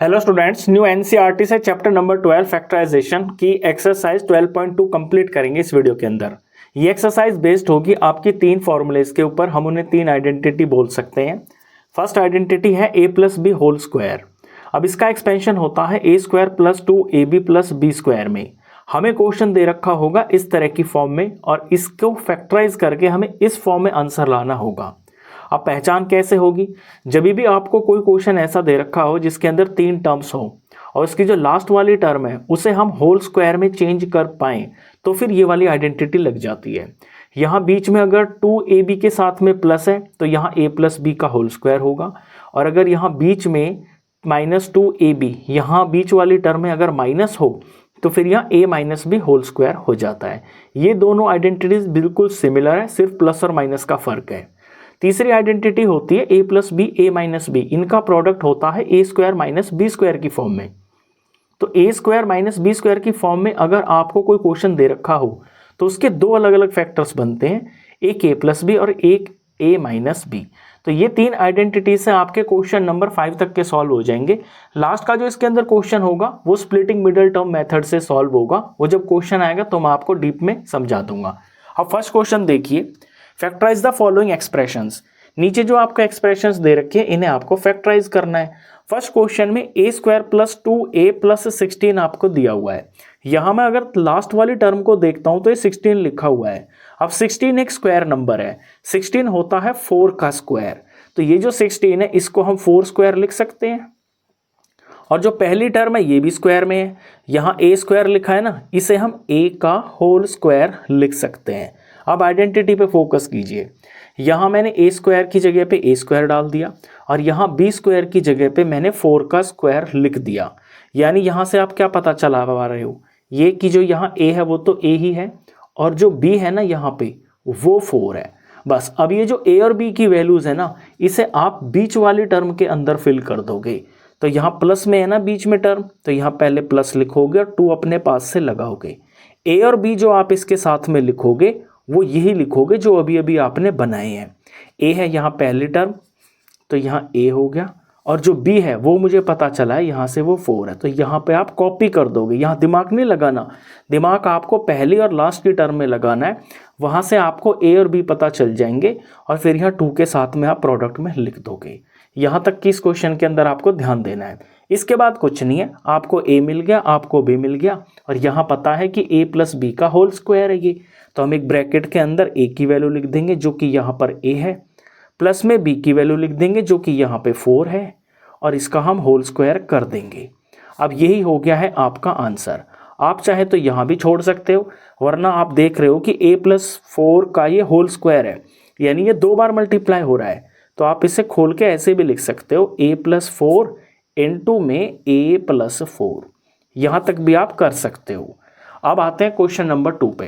Hello students, new NCERT से chapter number 12 factorisation की exercise 12.2 complete करेंगे इस वीडियो के अंदर। ये एक्सरसाइज बेस्ड होगी आपकी तीन फॉर्मूलेस के ऊपर। हम उन्हें तीन आइडेंटिटी बोल सकते हैं। फर्स्ट आइडेंटिटी है a plus B whole square. अब इसका एक्सपेंशन होता है a square plus 2ab plus B square में। हमें क्वेश्चन दे रखा होगा इस तरह की फॉर्म में और इसको फैक्टराइज करके हमें इस फॉर्म में आंसर लाना होगा। अब पहचान कैसे होगी? जब भी आपको कोई क्वेश्चन ऐसा दे रखा हो जिसके अंदर तीन टर्म्स हो और इसकी जो लास्ट वाली टर्म है उसे हम होल स्क्वायर में चेंज कर पाएं तो फिर ये वाली आइडेंटिटी लग जाती है। यहाँ बीच में अगर 2ab के साथ में प्लस है तो यहाँ a प्लस बी का होल स्क्वायर होगा, और अगर यहाँ बीच में -2ab यहाँ बीच वाली टर्म में अगर माइनस हो तो फिर यहाँ a minus B whole square हो जाता है। ये दोनों आइडेंटिटीज बिल्कुल सिमिलर है, सिर्फ प्लस और माइनस का फर्क है। तीसरी आइडेंटिटी होती है a plus B A minus B, इनका प्रोडक्ट होता है a square minus B square की फॉर्म में। तो a square minus B square की फॉर्म में अगर आपको कोई क्वेश्चन दे रखा हो तो उसके दो अलग अलग फैक्टर्स बनते हैं, एक a प्लस बी और एक a माइनस बी। तो ये तीन आइडेंटिटी से आपके क्वेश्चन नंबर 5 तक के सॉल्व हो जाएंगे। लास्ट का जो इसके अंदर क्वेश्चन होगा वो स्प्लिटिंग मिडिल टर्म मेथड से सॉल्व होगा। वो जब क्वेश्चन आएगा तो मैं आपको डीप में समझा दूंगा। अब फर्स्ट क्वेश्चन देखिए, फैक्टराइज द फॉलोइंग एक्सप्रेशंस। नीचे जो आपको एक्सप्रेशंस दे रखे हैं इन्हें आपको फैक्टराइज करना है। फर्स्ट क्वेश्चन में a square plus 2a plus 16 आपको दिया हुआ है। यहाँ मैं अगर लास्ट वाली टर्म को देखता हूँ तो ये 16 लिखा हुआ है। अब 16 एक स्क्वायर नंबर है, 16 होता है 4 का स्क्वायर। तो ये जो 16 है इसको हम 4 स्क्वायर लिख सकते हैं। और जो पहली टर्म है ये भी स्क्वायर में है, यहाँ a स्क्वायर लिखा है ना, इसे हम a का होल स्क्वायर लिख सकते हैं। अब आइडेंटिटी पे फोकस कीजिए। यहाँ मैंने a स्क्वायर की जगह पे a स्क्वायर डाल दिया और यहाँ b स्क्वायर की जगह पे मैंने 4 का स्क्वायर लिख दिया। यानी यहाँ से आप क्या पता चला पा रहे हो, ये कि जो यहाँ a है वो तो a ही है और जो b है ना यहाँ पे वो 4 है। बस अब ये जो a और b की वैल्यूज़ है ना, इसे आप बीच वाली टर्म के अंदर फिल कर दोगे। तो यहाँ प्लस में है ना बीच में टर्म, तो यहाँ पहले प्लस लिखोगे और 2 अपने पास से लगाओगे। a और b जो आप इसके साथ में लिखोगे वो यही लिखोगे जो अभी अभी आपने बनाए हैं। a है यहाँ पहली टर्म, तो यहाँ a हो गया, और जो b है वो मुझे पता चला है यहाँ से वो 4 है। तो यहाँ पे आप कॉपी कर दोगे, यहाँ दिमाग नहीं लगाना, दिमाग आपको पहली और लास्ट की टर्म में लगाना है। वहाँ से आपको a और b पता चल जाएंगे और फिर यहाँ 2 के साथ में आप प्रोडक्ट में लिख दोगे। यहाँ तक कि इस क्वेश्चन के अंदर आपको ध्यान देना है। इसके बाद कुछ नहीं है, आपको a मिल गया, आपको b मिल गया, और यहाँ पता है कि a प्लस बी का होल स्क्वायर है ये। तो हम एक ब्रैकेट के अंदर a की वैल्यू लिख देंगे जो कि यहाँ पर a है, प्लस में b की वैल्यू लिख देंगे जो कि यहाँ पे 4 है, और इसका हम होल स्क्वायर कर देंगे। अब यही हो गया है आपका आंसर। आप चाहे तो यहाँ भी छोड़ सकते हो, वरना आप देख रहे हो कि a प्लस 4 का ये होल स्क्वायर है, यानी ये 2 बार मल्टीप्लाई हो रहा है। तो आप इसे खोल के ऐसे भी लिख सकते हो, a प्लस 4 इंटू में a प्लस 4। यहाँ तक भी आप कर सकते हो। अब आते हैं क्वेश्चन नंबर 2 पे।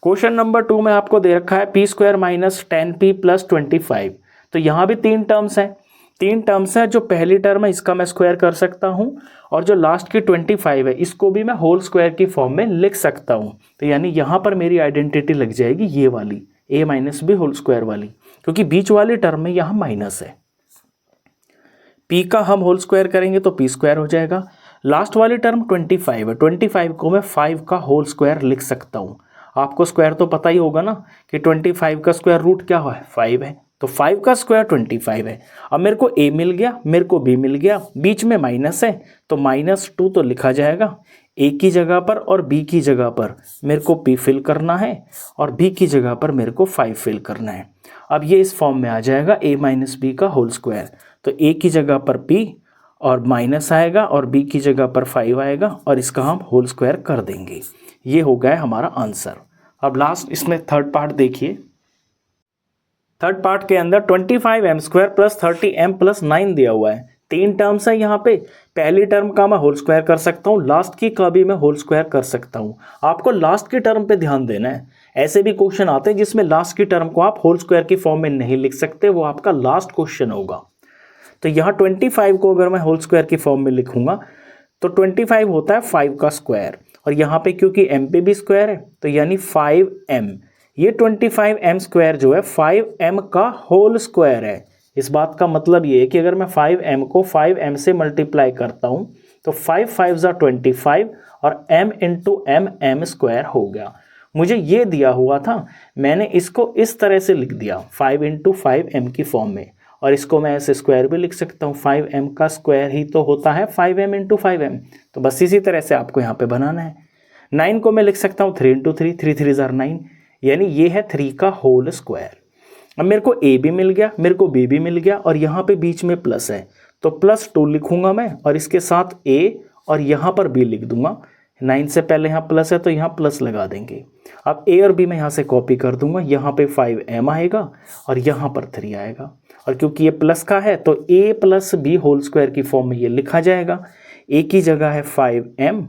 क्वेश्चन नंबर 2 में आपको दे रखा है p square minus 10p plus 25। तो यहाँ भी तीन टर्म्स हैं। जो पहली टर्म है इसका मैं स्क्वायर कर सकता हूँ, और जो लास्ट की 25 है इसको भी मैं होल स्क्वायर की फॉर्म में लिख सकता हूँ। तो यानी यहाँ पर मेरी आइडेंटिटी लग जाएगी ये वाली a minus B whole square वाली, क्योंकि बीच वाली टर्म में यहाँ माइनस है। p का हम होल स्क्वायर करेंगे तो p स्क्वायर हो जाएगा। लास्ट वाली टर्म 25 है, 25 को मैं 5 का होल स्क्वायर लिख सकता हूँ। आपको स्क्वायर तो पता ही होगा ना कि 25 का स्क्वायर रूट क्या है, 5 है। तो 5 का स्क्वायर 25 है। अब मेरे को a मिल गया, मेरे को b मिल गया, बीच में माइनस है तो -2 तो लिखा जाएगा। a की जगह पर और b की जगह पर मेरे को p फिल करना है और b की जगह पर मेरे को 5 फिल करना है। अब ये इस फॉर्म में आ जाएगा a माइनस बी का होल स्क्वायर। तो a की जगह पर p और माइनस आएगा और b की जगह पर 5 आएगा, और इसका हम होल स्क्वायर कर देंगे। ये हो गया हमारा आंसर। अब लास्ट इसमें थर्ड पार्ट देखिए। थर्ड पार्ट के अंदर 25m square plus 30m plus 9 दिया हुआ है। तीन टर्म्स है यहाँ पे। पहली टर्म का मैं होल स्क्वायर कर सकता हूँ, लास्ट की का भी मैं होल स्क्वायर कर सकता हूँ। आपको लास्ट की टर्म पे ध्यान देना है। ऐसे भी क्वेश्चन आते हैं जिसमें लास्ट की टर्म को आप होल स्क्वायर की फॉर्म में नहीं लिख सकते, वो आपका लास्ट क्वेश्चन होगा। तो यहाँ 25 को अगर मैं होल स्क्वायर की फॉर्म में लिखूंगा तो 25 होता है 5 का स्क्वायर, और यहाँ पे क्योंकि m पे भी स्क्वायर है तो यानी 5m। ये 25m स्क्वायर जो है 5m का होल स्क्वायर है, इस बात का मतलब ये है कि अगर मैं 5m को 5m से मल्टीप्लाई करता हूँ तो 5 5 ज़ा 25 और m into M M square हो गया। मुझे ये दिया हुआ था, मैंने इसको इस तरह से लिख दिया 5 इंटू 5m की फॉर्म में, और इसको मैं ऐसे स्क्वायर भी लिख सकता हूँ, 5m का स्क्वायर ही तो होता है 5m इंटू 5m। तो बस इसी तरह से आपको यहाँ पे बनाना है। 9 को मैं लिख सकता हूँ 3 इंटू 3, 3 3 ज़ार 9, यानी ये है 3 का होल स्क्वायर। अब मेरे को a भी मिल गया, मेरे को b भी मिल गया, और यहाँ पे बीच में प्लस है तो +2 लिखूंगा मैं, और इसके साथ a और यहाँ पर b लिख दूंगा। 9 से पहले यहाँ प्लस है तो यहाँ प्लस लगा देंगे। अब a और b मैं यहाँ से कॉपी कर दूंगा, यहाँ पे 5m आएगा और यहाँ पर 3 आएगा, और क्योंकि ये प्लस का है तो a plus b whole square की फॉर्म में ये लिखा जाएगा। a की जगह है 5m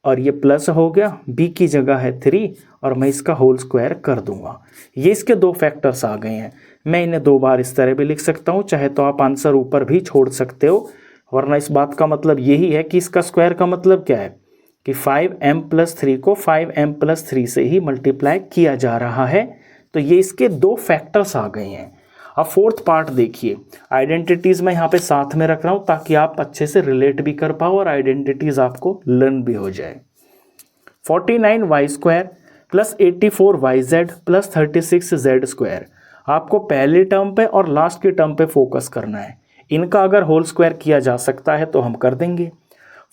और ये प्लस हो गया, b की जगह है 3 और मैं इसका होल स्क्वायर कर दूंगा। ये इसके दो फैक्टर्स आ गए हैं। मैं इन्हें दो बार इस तरह भी लिख सकता हूँ, चाहे तो आप आंसर ऊपर भी छोड़ सकते हो, वरना इस बात का मतलब यही है कि इसका स्क्वायर का मतलब क्या है कि 5m प्लस 3 को 5m प्लस 3 से ही मल्टीप्लाई किया जा रहा है। तो ये इसके दो फैक्टर्स आ गए हैं। अब फोर्थ पार्ट देखिए, आइडेंटिटीज़ मैं यहाँ पे साथ में रख रहा हूँ ताकि आप अच्छे से रिलेट भी कर पाओ और आइडेंटिटीज़ आपको लर्न भी हो जाए। 49y square plus 84yz plus 36z square, आपको पहले टर्म पे और लास्ट के टर्म पे फोकस करना है। इनका अगर होल स्क्वायर किया जा सकता है तो हम कर देंगे।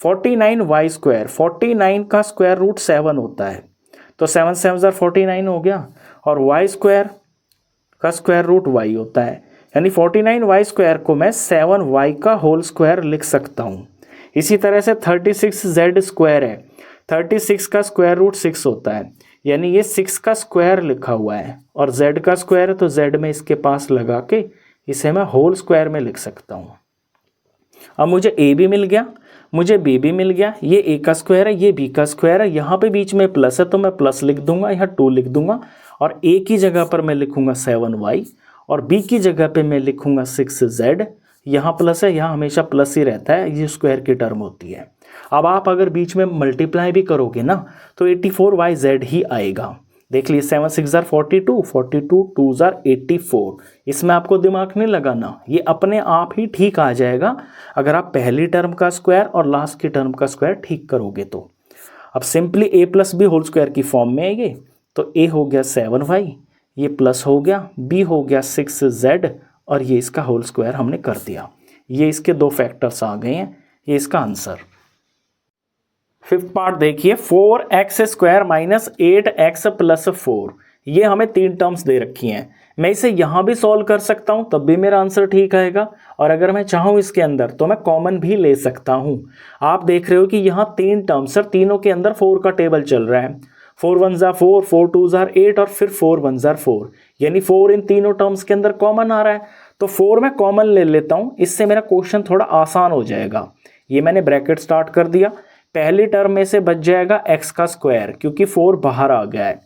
49y स्क्वायर, 49 का स्क्वायर रूट 7 होता है, तो 7 7 49 हो गया, और y स्क्वायर का स्क्वायर रूट y होता है, यानी 49y स्क्वायर को मैं 7y का होल स्क्वायर लिख सकता हूँ। इसी तरह से 36z स्क्वायर है, 36 का स्क्वायर रूट 6 होता है, यानी ये 6 का स्क्वायर लिखा हुआ है, और z का स्क्वायर है तो z में इसके पास लगा के इसे मैं होल स्क्वायर में लिख सकता हूँ। अब मुझे a भी मिल गया, मुझे b भी मिल गया, ये a का स्क्वायर है, ये b का स्क्वायर है, यहाँ पे बीच में प्लस है तो मैं प्लस लिख दूंगा, यहाँ 2 लिख दूंगा, और a की जगह पर मैं लिखूंगा 7y और b की जगह पे मैं लिखूंगा 6z। यहाँ प्लस है, यहाँ हमेशा प्लस ही रहता है, ये स्क्वायर की टर्म होती है। अब आप अगर बीच में मल्टीप्लाई भी करोगे ना तो 84yz ही आएगा। देख लीजिए 7 6 ज़ार 42, 42 2 ज़ार 84, इसमें आपको दिमाग नहीं लगाना, ये अपने आप ही ठीक आ जाएगा अगर आप पहली टर्म का स्क्वायर और लास्ट की टर्म का स्क्वायर ठीक करोगे तो। अब simply a plus B whole square की फॉर्म में आएंगे, तो a हो गया 7y, ये प्लस हो गया, b हो गया 6z, और ये इसका होल स्क्वायर हमने कर दिया। ये इसके दो फैक्टर्स आ गए हैं, ये इसका आंसर। फिफ्थ पार्ट देखिए, 4x square minus 8x plus 4, ये हमें तीन टर्म्स दे रखी हैं। मैं इसे यहाँ भी सॉल्व कर सकता हूँ तब भी मेरा आंसर ठीक आएगा, और अगर मैं चाहूँ इसके अंदर तो मैं कॉमन भी ले सकता हूँ। आप देख रहे हो कि यहाँ तीन टर्म्स, सर तीनों के अंदर 4 का टेबल चल रहा है, 4 1 ज़ार 4, 4 2 ज़ार 8 और फिर 4 1 ज़ार 4, यानी 4 इन तीनों टर्म्स के अंदर कॉमन आ रहा है, तो 4 मैं कॉमन ले लेता हूँ, इससे मेरा क्वेश्चन थोड़ा आसान हो जाएगा। ये मैंने ब्रैकेट स्टार्ट कर दिया, पहली टर्म में से बच जाएगा x का स्क्वायर क्योंकि 4 बाहर आ गया है,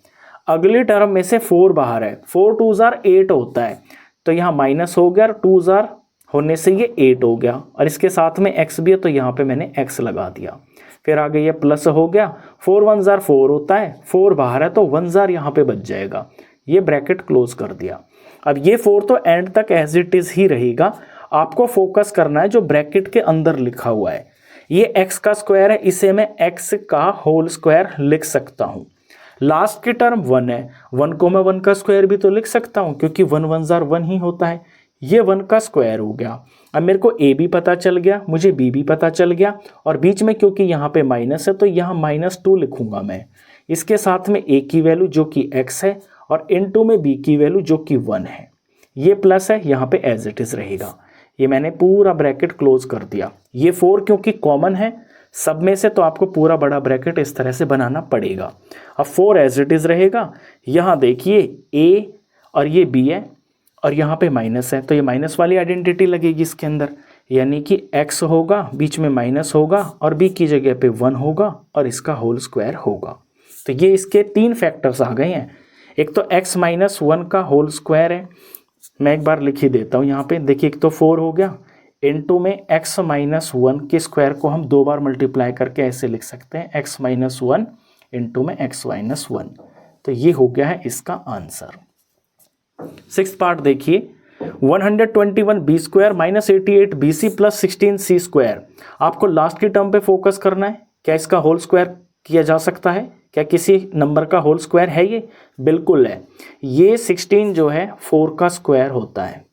अगली टर्म में से 4 बाहर है, 4 2 ज़ार 8 होता है, तो यहाँ माइनस हो गया, 2 ज़ार होने से ये 8 हो गया, और इसके साथ में x भी है तो यहाँ पे मैंने x लगा दिया। फिर आगे ये प्लस हो गया, 4 1 ज़ार 4 होता है, 4 बाहर है तो 1 ज़ार यहाँ पे बच जाएगा, ये ब्रैकेट क्लोज कर दिया। अब ये 4 तो एंड तक एज इट इज़ ही रहेगा, आपको फोकस करना है जो ब्रैकेट के अंदर लिखा हुआ है। ये x का स्क्वायर है, इसे मैं x का होल स्क्वायर लिख सकता हूँ। लास्ट की टर्म 1 है, 1 को मैं 1 का स्क्वायर भी तो लिख सकता हूँ क्योंकि 1 1 ज़ार 1 ही होता है, ये 1 का स्क्वायर हो गया। अब मेरे को a भी पता चल गया, मुझे b भी पता चल गया, और बीच में क्योंकि यहाँ पे माइनस है तो यहाँ -2 लिखूंगा मैं, इसके साथ में a की वैल्यू जो कि x है और इनटू में b की वैल्यू जो कि 1 है, ये प्लस है, यहाँ पे एज इट इज़ रहेगा। ये मैंने पूरा ब्रैकेट क्लोज कर दिया। ये 4 क्योंकि कॉमन है सब में से तो आपको पूरा बड़ा ब्रैकेट इस तरह से बनाना पड़ेगा। अब 4 एज इट इज़ रहेगा, यहाँ देखिए a और ये b है और यहाँ पे माइनस है तो ये माइनस वाली आइडेंटिटी लगेगी इसके अंदर, यानी कि x होगा, बीच में माइनस होगा और b की जगह पे 1 होगा और इसका होल स्क्वायर होगा। तो ये इसके 3 फैक्टर्स आ गए हैं। एक तो x माइनस 1 का होल स्क्वायर है, मैं एक बार लिख ही देता हूँ यहाँ पे, देखिए एक तो 4 हो गया, इनटू में x माइनस 1 के स्क्वायर को हम 2 बार मल्टीप्लाई करके ऐसे लिख सकते हैं, x माइनस 1 इंटू में x माइनस 1, तो ये हो गया है इसका आंसर। 6th पार्ट देखिए, 121 B square minus 88 B C plus 16 C square. आपको लास्ट की टर्म पे फोकस करना है। क्या इसका होल स्क्वायर किया जा सकता है? क्या किसी नंबर का होल स्क्वायर है ये? बिल्कुल है। ये 16 जो है 4 का स्क्वायर होता है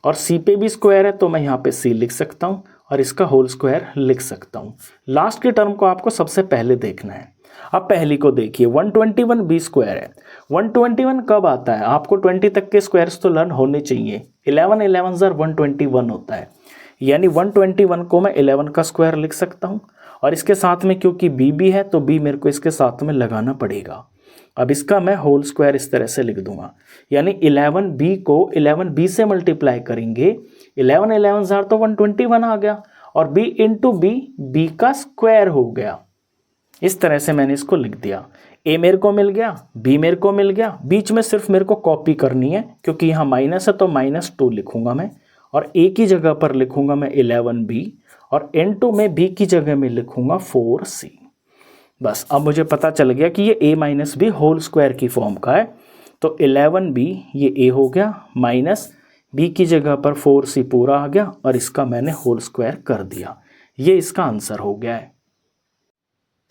और सी पे भी स्क्वायर है, तो मैं यहाँ पे सी लिख सकता हूँ और इसका होल स्क्वायर लिख सकता हूँ। लास्ट की टर्म को आपको सबसे पहले देखना है। अब पहली को देखिए, 121 बी स्क्वायर है। 121 कब आता है? आपको 20 तक के स्क्वायर्स तो लर्न होने चाहिए। 11 11 121 होता है, यानी 121 को मैं 11 का स्क्वायर लिख सकता हूँ और इसके साथ में क्योंकि बी भी है तो बी मेरे को इसके साथ में लगाना पड़ेगा। अब इसका मैं होल स्क्वायर इस तरह से लिख दूंगा, यानी 11b को 11b से मल्टीप्लाई करेंगे। 11 11 तो 121 आ गया और b इंटू बी का स्क्वायर हो गया। इस तरह से मैंने इसको लिख दिया। a मेरे को मिल गया, b मेरे को मिल गया, बीच में सिर्फ मेरे को कॉपी करनी है क्योंकि यहाँ माइनस है तो -2 लिखूंगा मैं और a की जगह पर लिखूंगा मैं 11b और n2 में b की जगह में लिखूंगा 4c। बस अब मुझे पता चल गया कि ये a minus B whole square की फॉर्म का है। तो 11b ये a हो गया माइनस b की जगह पर 4c पूरा आ गया और इसका मैंने होल स्क्वायर कर दिया। ये इसका आंसर हो गया है।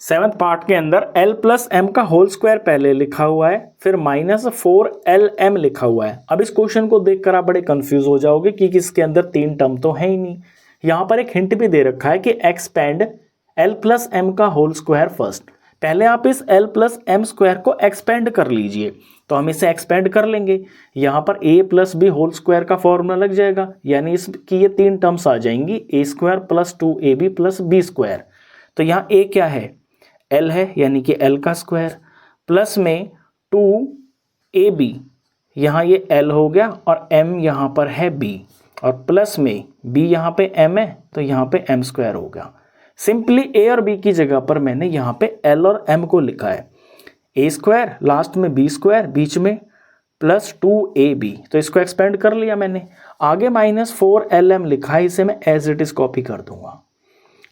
7th पार्ट के अंदर l प्लस एम का होल स्क्वायर पहले लिखा हुआ है, फिर -4lm लिखा हुआ है। अब इस क्वेश्चन को देखकर आप बड़े कंफ्यूज हो जाओगे कि इसके अंदर 3 टर्म तो है ही नहीं। यहाँ पर एक हिंट भी दे रखा है कि एक्सपेंड l प्लस एम का होल स्क्वायर फर्स्ट। पहले आप इस l प्लस एम स्क्वायर को एक्सपेंड कर लीजिए, तो हम इसे एक्सपेंड कर लेंगे। यहाँ पर a plus B whole square का फॉर्मूला लग जाएगा, यानी इसकी ये 3 टर्म्स आ जाएंगी, a square plus 2ab plus B square. तो यहाँ a क्या है? l है, यानी कि l का स्क्वायर, प्लस में 2ab, यहाँ ये l हो गया और m यहाँ पर है b, और प्लस में b यहाँ पे m है तो यहाँ पे m स्क्वायर हो गया। सिंपली a और b की जगह पर मैंने यहाँ पे l और m को लिखा है। a स्क्वायर, लास्ट में b स्क्वायर, बीच में प्लस 2ab, तो इसको एक्सपेंड कर लिया मैंने। आगे -4lm लिखा है, इसे मैं एज इट इज कॉपी कर दूंगा।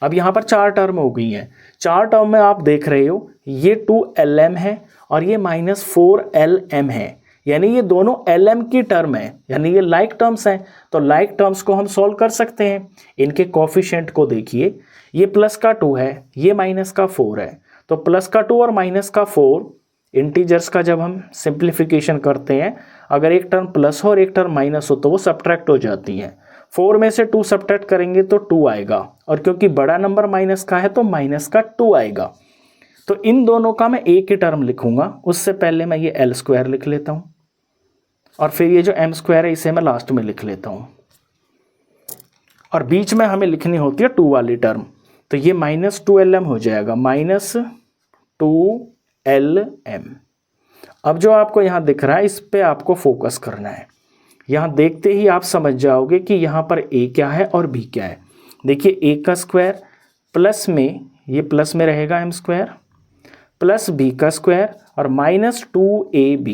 अब यहाँ पर 4 टर्म हो गई हैं। 4 टर्म में आप देख रहे हो ये 2lm है और ये -4lm है, यानी ये दोनों lm की टर्म है, यानी ये लाइक टर्म्स हैं। तो लाइक टर्म्स को हम सॉल्व कर सकते हैं। इनके कोफिशिएंट को देखिए, ये प्लस का 2 है, ये माइनस का 4 है, तो प्लस का 2 और माइनस का 4 इंटीजर्स का जब हम सिंप्लीफिकेशन करते हैं, अगर एक टर्म प्लस हो और एक टर्म माइनस हो तो वो सब्ट्रैक्ट हो जाती हैं। 4 में से 2 सब्ट्रैक्ट करेंगे तो 2 आएगा, और क्योंकि बड़ा नंबर माइनस का है तो माइनस का 2 आएगा। तो इन दोनों का मैं एक ही टर्म लिखूंगा। उससे पहले मैं ये l स्क्वायर लिख लेता हूँ और फिर ये जो m स्क्वायर है इसे मैं लास्ट में लिख लेता हूँ, और बीच में हमें लिखनी होती है 2 वाली टर्म, तो ये -2lm हो जाएगा, -2lm। अब जो आपको यहाँ दिख रहा है इस पे आपको फोकस करना है। यहाँ देखते ही आप समझ जाओगे कि यहाँ पर a क्या है और b क्या है। देखिए a का स्क्वायर प्लस में, ये प्लस में रहेगा m स्क्वायर, प्लस b का स्क्वायर और -2ab,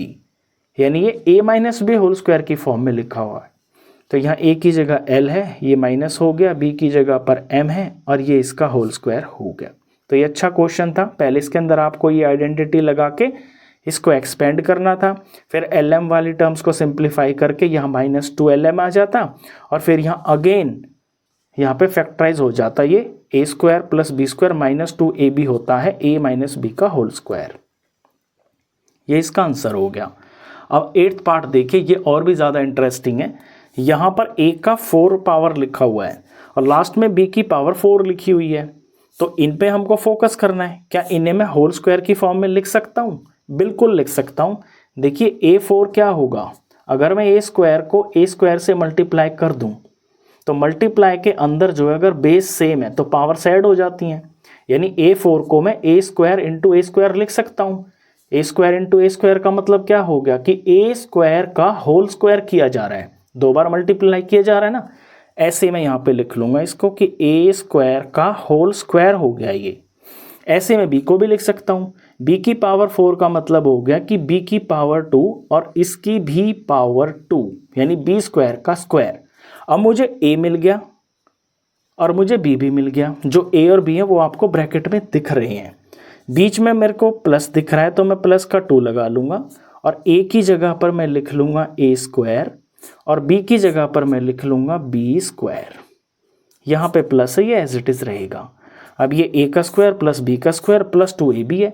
यानी ये a minus B whole square की फॉर्म में लिखा हुआ है। तो यहाँ a की जगह l है, ये माइनस हो गया, b की जगह पर m है और ये इसका होल स्क्वायर हो गया। तो ये अच्छा क्वेश्चन था। पहले इसके अंदर आपको ये आइडेंटिटी लगा के इसको एक्सपेंड करना था, फिर lm वाली टर्म्स को सिंप्लीफाई करके यहाँ -2lm आ जाता, और फिर यहाँ अगेन यहाँ पे फैक्टराइज हो जाता, ये a square plus B square -2ab होता है a माइनस बी का होल स्क्वायर। ये इसका आंसर हो गया। अब 8th पार्ट देखिए, ये और भी ज़्यादा इंटरेस्टिंग है। यहाँ पर a का 4 पावर लिखा हुआ है और लास्ट में b की पावर 4 लिखी हुई है, तो इन पे हमको फोकस करना है। क्या इन्हें मैं होल स्क्वायर की फॉर्म में लिख सकता हूँ? बिल्कुल लिख सकता हूँ। देखिए a4 क्या होगा, अगर मैं a स्क्वायर को a स्क्वायर से मल्टीप्लाई कर दूँ तो मल्टीप्लाई के अंदर जो है अगर बेस सेम है तो पावर ऐड हो जाती हैं, यानी a4 को मैं a square into a square लिख सकता हूँ। a square into a square का मतलब क्या हो गया कि a स्क्वायर का होल स्क्वायर किया जा रहा है, 2 बार मल्टीप्लाई किया जा रहा है ना। ऐसे मैं यहाँ पे लिख लूँगा इसको कि a स्क्वायर का होल स्क्वायर हो गया ये। ऐसे में b को भी लिख सकता हूँ। b की पावर 4 का मतलब हो गया कि b की पावर 2 और इसकी भी पावर 2, यानी b स्क्वायर का स्क्वायर। अब मुझे a मिल गया और मुझे b भी मिल गया। जो a और b है वो आपको ब्रैकेट में दिख रहे हैं। बीच में मेरे को प्लस दिख रहा है तो मैं प्लस का 2 लगा लूँगा और a की जगह पर मैं लिख लूँगा a स्क्वायर और b की जगह पर मैं लिख लूँगा b स्क्वायर। यहाँ पे प्लस है, ये एज इट इज़ रहेगा। अब ये a का स्क्वायर प्लस b का स्क्वायर प्लस 2ab है,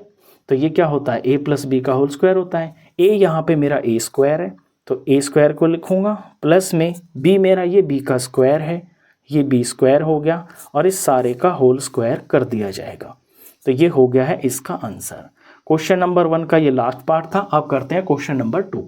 तो ये क्या होता है, a प्लस b का होल स्क्वायर होता है। a यहाँ पे मेरा a स्क्वायर है, तो a स्क्वायर को लिखूँगा, प्लस में b मेरा ये b का स्क्वायर है, ये b स्क्वायर हो गया, और इस सारे का होल स्क्वायर कर दिया जाएगा। तो ये हो गया है इसका आंसर। क्वेश्चन नंबर 1 का ये लास्ट पार्ट था। अब करते हैं question number 2।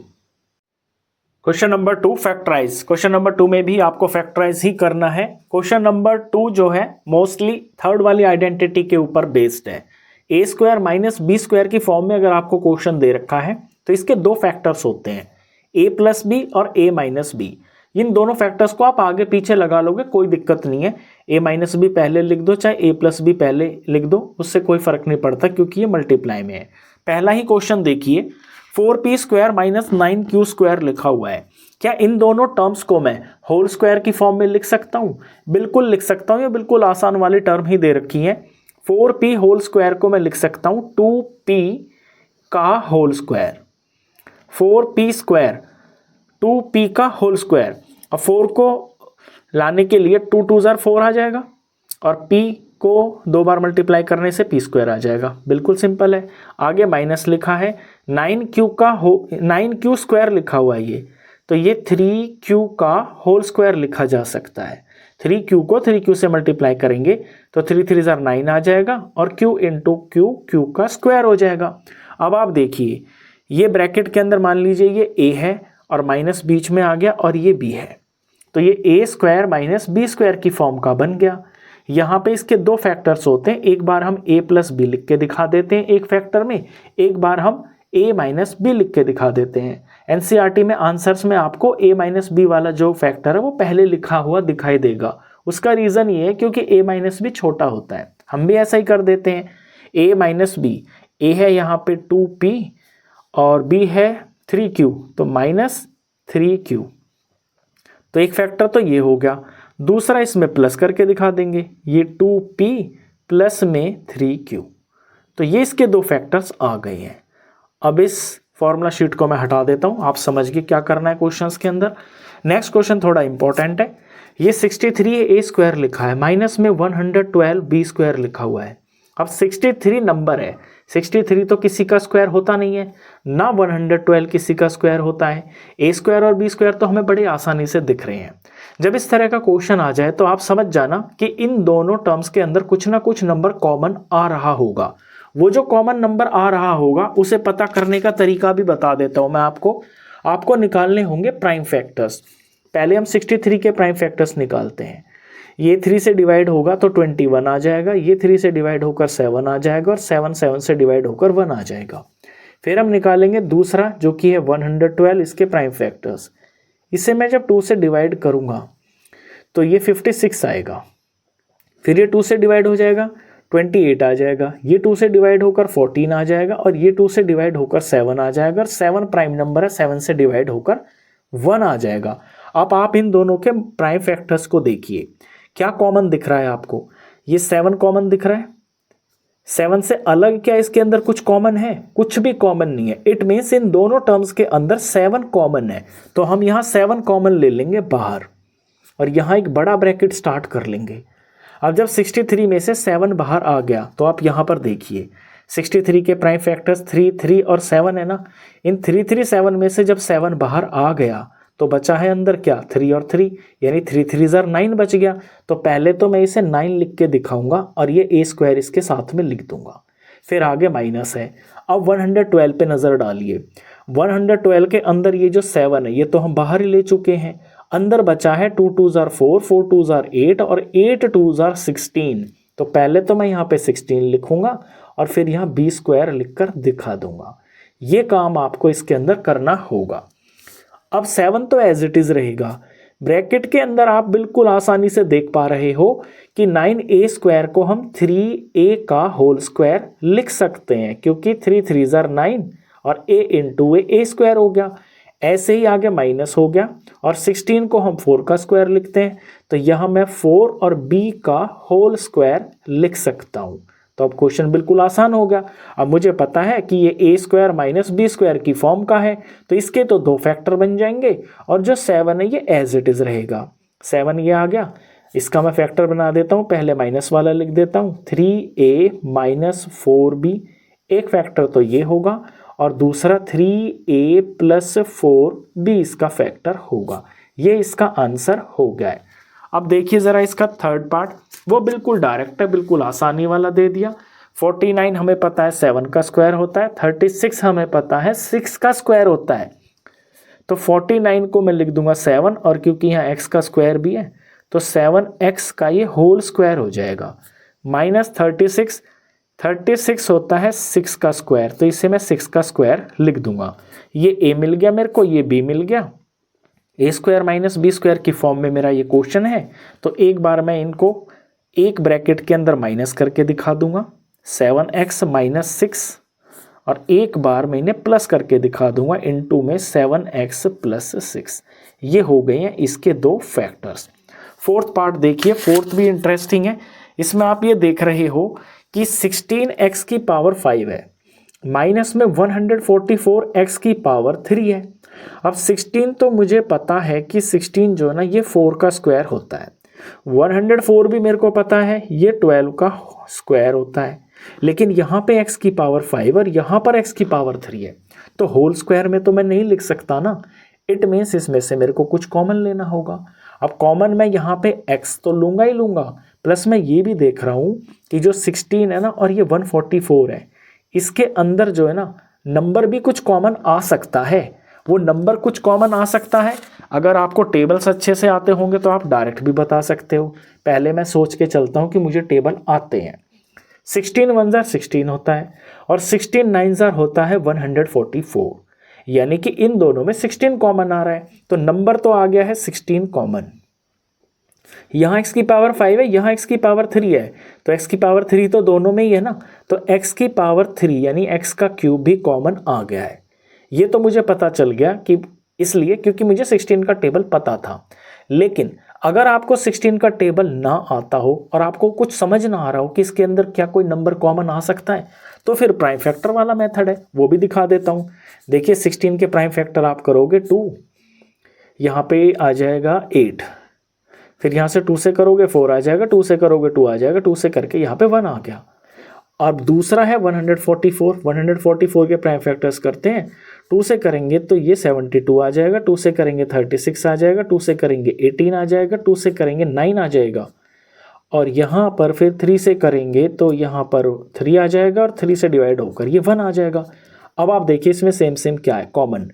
Question number 2 factorise. Question number 2 में भी आपको फैक्टराइज ही करना है। क्वेश्चन नंबर 2 जो है मोस्टली थर्ड वाली आइडेंटिटी के ऊपर बेस्ड है। ए स्क्वायर माइनस बी स्क्वायर की फॉर्म में अगर आपको क्वेश्चन दे रखा है तो इसके दो फैक्टर्स होते हैं, ए प्लस बी और ए माइनस बी। इन दोनों फैक्टर्स को आप आगे पीछे लगा लोगे, कोई दिक्कत नहीं है। ए माइनस बी पहले लिख दो, चाहे ए प्लस बी पहले लिख दो, उससे कोई फर्क नहीं पड़ता क्योंकि ये मल्टीप्लाई में है। पहला ही क्वेश्चन देखिए, 4p square minus 9q square लिखा हुआ है। क्या इन दोनों टर्म्स को मैं होल स्क्वायर की फॉर्म में लिख सकता हूँ? बिल्कुल लिख सकता हूँ, ये बिल्कुल आसान वाली टर्म ही दे रखी है। 4p होल स्क्वायर को मैं लिख सकता हूँ 2p का whole square. 4p square 2p का होल स्क्वायर। अब 4 को लाने के लिए 2 2 ज़ार 4 आ जाएगा, और p को 2 बार मल्टीप्लाई करने से p स्क्वायर आ जाएगा। बिल्कुल सिंपल है। आगे माइनस लिखा है, 9q स्क्वायर लिखा हुआ है ये, तो ये 3q का होल स्क्वायर लिखा जा सकता है। 3q को 3q से मल्टीप्लाई करेंगे तो 3 3 ज़ार 9 आ जाएगा, और q इंटू q का स्क्वायर हो जाएगा। अब आप देखिए, ये ब्रैकेट के अंदर मान लीजिए ये a है और माइनस बीच में आ गया और ये b है, तो ये a square minus b square की फॉर्म का बन गया। यहाँ पे इसके दो फैक्टर्स होते हैं, एक बार हम a प्लस बी लिख के दिखा देते हैं एक फैक्टर में, एक बार हम a माइनस बी लिख के दिखा देते हैं। एनसीईआरटी में आंसर्स में आपको a माइनस बी वाला जो फैक्टर है वो पहले लिखा हुआ दिखाई देगा। उसका रीज़न ये है क्योंकि a माइनस बी छोटा होता है। हम भी ऐसा ही कर देते हैं, a माइनस बी, a है यहाँ पे 2p और b है 3q, तो माइनस 3q। तो एक फैक्टर तो ये हो गया, दूसरा इसमें प्लस करके दिखा देंगे, ये 2p प्लस में 3q। तो ये इसके दो फैक्टर्स आ गए हैं। अब इस फॉर्मूला शीट को मैं हटा देता हूँ, आप समझ गए क्या करना है क्वेश्चंस के अंदर। नेक्स्ट क्वेश्चन थोड़ा इंपॉर्टेंट है। ये 63 ए स्क्वायर लिखा है, माइनस में 112 बी स्क्वायर लिखा हुआ है। अब 63 नंबर है, 63 तो किसी का स्क्वायर होता नहीं है, ना 112 किसी का स्क्वायर होता है। ए स्क्वायर और बी स्क्वायर तो हमें बड़े आसानी से दिख रहे हैं। जब इस तरह का क्वेश्चन आ जाए तो आप समझ जाना कि इन दोनों टर्म्स के अंदर कुछ ना कुछ नंबर कॉमन आ रहा होगा। वो जो कॉमन नंबर आ रहा होगा उसे पता करने का तरीका भी बता देता हूँ मैं आपको निकालने होंगे प्राइम फैक्टर्स। पहले हम 63 के प्राइम फैक्टर्स निकालते हैं। ये 3 से डिवाइड होगा तो 21 आ जाएगा, ये 3 से डिवाइड होकर 7 आ जाएगा, और 7 7 से डिवाइड होकर 1 आ जाएगा। फिर हम निकालेंगे दूसरा जो कि है 112, इसके प्राइम फैक्टर्स। इसे मैं जब 2 से डिवाइड करूँगा तो ये 56 आएगा, फिर ये 2 से डिवाइड हो जाएगा 28 आ जाएगा, ये 2 से डिवाइड होकर 14 आ जाएगा, और ये 2 से डिवाइड होकर 7 आ जाएगा, और 7 प्राइम नंबर है, 7 से डिवाइड होकर 1 आ जाएगा। अब आप इन दोनों के प्राइम फैक्टर्स को देखिए, क्या कॉमन दिख रहा है आपको? ये 7 कॉमन दिख रहा है। 7 से अलग क्या इसके अंदर कुछ कॉमन है? कुछ भी कॉमन नहीं है। इट मीन्स इन दोनों टर्म्स के अंदर 7 कॉमन है, तो हम यहाँ 7 कॉमन ले लेंगे बाहर, और यहाँ एक बड़ा ब्रैकेट स्टार्ट कर लेंगे। अब जब 63 में से 7 बाहर आ गया तो आप यहाँ पर देखिए 63 के प्राइम फैक्टर्स 3 3 और 7 है ना। इन 3 3 7 में से जब 7 बाहर आ गया तो बचा है अंदर क्या, 3 और 3, यानी 3 3 ज़ार 9 बच गया। तो पहले तो मैं इसे 9 लिख के दिखाऊंगा और ये ए स्क्वायर इसके साथ में लिख दूंगा। फिर आगे माइनस है। अब 112 पे नज़र डालिए। 112 के अंदर ये जो 7 है ये तो हम बाहर ही ले चुके हैं। अंदर बचा है 2 2 ज़ार 4, 4 2 ज़ार 8 और 8 2 ज़ार 16। तो पहले तो मैं यहाँ पे 16 लिखूंगा और फिर यहाँ बी स्क्वायर लिखकर दिखा दूंगा। ये काम आपको इसके अंदर करना होगा। अब 7 तो एज इट इज़ रहेगा। ब्रैकेट के अंदर आप बिल्कुल आसानी से देख पा रहे हो कि 9a स्क्वायर को हम 3a का होल स्क्वायर लिख सकते हैं, क्योंकि 3 3 ज़ार 9 और a इंटू a स्क्वायर हो गया। ऐसे ही आगे माइनस हो गया और 16 को हम 4 का स्क्वायर लिखते हैं, तो यहाँ मैं 4 और b का होल स्क्वायर लिख सकता हूँ। तो अब क्वेश्चन बिल्कुल आसान हो गया। अब मुझे पता है कि ये ए स्क्वायर माइनस बी स्क्वायर की फॉर्म का है, तो इसके तो 2 फैक्टर बन जाएंगे और जो 7 है ये एज इट इज रहेगा। 7 ये आ गया, इसका मैं फैक्टर बना देता हूँ, पहले माइनस वाला लिख देता हूँ, 3a माइनस 4b, एक फैक्टर तो ये होगा और दूसरा 3a प्लस 4b इसका फैक्टर होगा। ये इसका आंसर हो गया है। अब देखिए ज़रा इसका थर्ड पार्ट, वो बिल्कुल डायरेक्ट है, बिल्कुल आसानी वाला दे दिया। 49 हमें पता है 7 का स्क्वायर होता है, 36 हमें पता है 6 का स्क्वायर होता है। तो 49 को मैं लिख दूंगा 7 और क्योंकि यहाँ x का स्क्वायर भी है तो 7x का ये होल स्क्वायर हो जाएगा, माइनस 36 होता है 6 का स्क्वायर, तो इसे मैं 6 का स्क्वायर लिख दूंगा। ये a मिल गया मेरे को, ये b मिल गया। ए स्क्वायर माइनस बी स्क्वायर की फॉर्म में मेरा ये क्वेश्चन है, तो एक बार मैं इनको एक ब्रैकेट के अंदर माइनस करके दिखा दूंगा, 7x माइनस 6, और एक बार मैं इन्हें प्लस करके दिखा दूंगा इनटू में 7x प्लस 6। ये हो गए हैं इसके 2 फैक्टर्स। फोर्थ पार्ट देखिए, फोर्थ भी इंटरेस्टिंग है। इसमें आप ये देख रहे हो कि 16x की पावर 5 है, माइनस में 144x की पावर 3 है। अब 16 तो मुझे पता है कि 16 जो है ना ये 4 का स्क्वायर होता है, 104 भी मेरे को पता है ये 12 का स्क्वायर होता है, लेकिन यहाँ पे x की पावर 5 और यहाँ पर x की पावर 3 है, तो होल स्क्वायर में तो मैं नहीं लिख सकता ना। इट मीन्स इसमें से मेरे को कुछ कॉमन लेना होगा। अब कॉमन मैं यहाँ पे x तो लूँगा ही लूँगा, प्लस मैं ये भी देख रहा हूँ कि जो 16 है ना और ये 144 है, इसके अंदर जो है ना नंबर भी कुछ कॉमन आ सकता है। वो नंबर कुछ कॉमन आ सकता है, अगर आपको टेबल्स अच्छे से आते होंगे तो आप डायरेक्ट भी बता सकते हो। पहले मैं सोच के चलता हूँ कि मुझे टेबल आते हैं। 16 1 जार 16 होता है और 16 9 जार होता है 144, यानी कि इन दोनों में 16 कॉमन आ रहा है, तो नंबर तो आ गया है 16 कॉमन। यहाँ x की पावर 5 है, यहाँ x की पावर 3 है, तो x की पावर 3 तो दोनों में ही है ना, तो x की पावर 3 यानी x का क्यूब भी कॉमन आ गया है। ये तो मुझे पता चल गया कि इसलिए क्योंकि मुझे 16 का टेबल पता था। लेकिन अगर आपको 16 का टेबल ना आता हो और आपको कुछ समझ ना आ रहा हो कि इसके अंदर क्या कोई नंबर कॉमन आ सकता है, तो फिर प्राइम फैक्टर वाला मेथड है, वो भी दिखा देता हूँ। देखिए 16 के प्राइम फैक्टर आप करोगे 2, यहाँ पे आ जाएगा 8, फिर यहाँ से 2 से करोगे 4 आ जाएगा, 2 से करोगे 2 आ जाएगा, 2 से करके यहाँ पे 1 आ गया। अब दूसरा है 144 के प्राइम फैक्टर्स करते हैं, 2 से करेंगे तो ये 72 आ जाएगा, 2 से करेंगे 36 आ जाएगा, 2 से करेंगे 18 आ जाएगा, 2 से करेंगे 9 आ जाएगा, और यहाँ पर फिर 3 से करेंगे तो यहाँ पर 3 आ जाएगा और 3 से डिवाइड होकर ये 1 आ जाएगा। अब आप देखिए इसमें सेम क्या है common,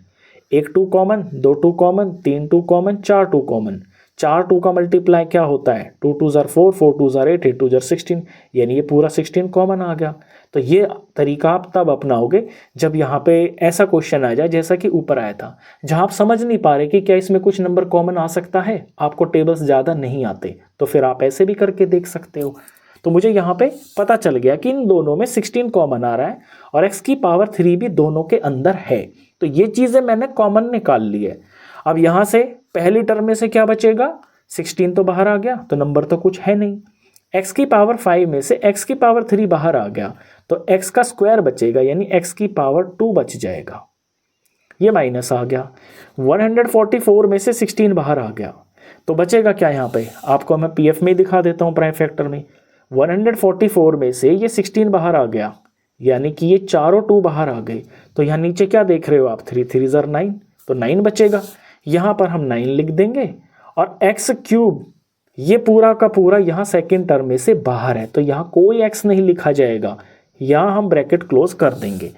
1 2 common, 2 2 common, 3 2 common, 4 2 common. 4 2 का मल्टीप्लाई क्या होता है, 2 2 जार 4, 4 2 जार 8, 8 2 जार 16, यानी ये पूरा 16 कॉमन आ गया। तो ये तरीका आप तब अपनाओगे जब यहाँ पे ऐसा क्वेश्चन आ जाए जैसा कि ऊपर आया था, जहाँ आप समझ नहीं पा रहे कि क्या इसमें कुछ नंबर कॉमन आ सकता है, आपको टेबल्स ज़्यादा नहीं आते, तो फिर आप ऐसे भी करके देख सकते हो। तो मुझे यहाँ पे पता चल गया कि इन दोनों में 16 कॉमन आ रहा है और x की पावर 3 भी दोनों के अंदर है, तो ये चीज़ें मैंने कॉमन निकाल ली है। अब यहाँ से पहली टर्म में से क्या बचेगा, 16 तो बाहर आ गया, तो नंबर तो कुछ है नहीं। x की पावर 5 में से x की पावर 3 बाहर आ गया, तो x का स्क्वायर बचेगा, यानी x की पावर 2 बच जाएगा, ये माइनस आ गया। 144 में से 16 बाहर आ गया, तो बचेगा क्या यहाँ पे, आपको मैं पीएफ में दिखा देता हूँ प्राइम फैक्टर में। 144 में से ये 16 बाहर आ गया, यानी कि ये चारों 2 बाहर आ गए, तो यहाँ नीचे क्या देख रहे हो आप, 3 3 जार 9, तो 9 बचेगा। यहाँ पर हम 9 लिख देंगे और x क्यूब ये पूरा का पूरा यहाँ सेकेंड टर्म में से बाहर है, तो यहाँ कोई x नहीं लिखा जाएगा, यहाँ हम ब्रैकेट क्लोज कर देंगे।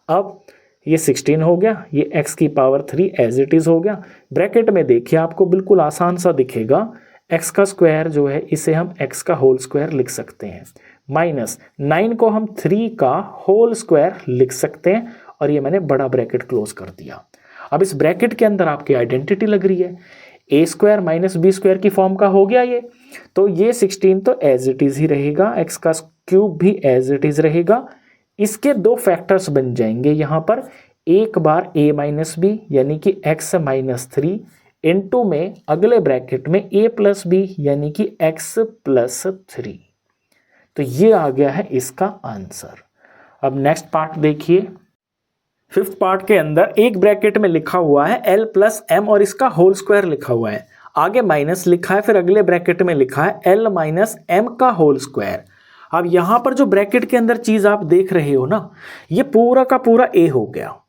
अब ये 16 हो गया, ये x की पावर 3 एज इट इज़ हो गया। ब्रैकेट में देखिए आपको बिल्कुल आसान सा दिखेगा, x का स्क्वायर जो है इसे हम x का होल स्क्वायर लिख सकते हैं, माइनस 9 को हम 3 का होल स्क्वायर लिख सकते हैं, और ये मैंने बड़ा ब्रैकेट क्लोज कर दिया। अब इस ब्रैकेट के अंदर आपकी आइडेंटिटी लग रही है, ए स्क्वायर माइनस बी स्क्वायर की फॉर्म का हो गया ये, तो ये 16 तो एज इट इज़ ही रहेगा, x का क्यूब भी एज इट इज़ रहेगा। इसके 2 फैक्टर्स बन जाएंगे यहाँ पर, एक बार a माइनस बी यानी कि x माइनस 3 इनटू में अगले ब्रैकेट में a प्लस बी यानी कि x प्लस 3। तो ये आ गया है इसका आंसर। अब नेक्स्ट पार्ट देखिए, फिफ्थ पार्ट के अंदर एक ब्रैकेट में लिखा हुआ है l प्लस एम और इसका होल स्क्वायर लिखा हुआ है, आगे माइनस लिखा है, फिर अगले ब्रैकेट में लिखा है l माइनस एम का होल स्क्वायर। अब यहां पर जो ब्रैकेट के अंदर चीज आप देख रहे हो ना, ये पूरा का पूरा a हो गया,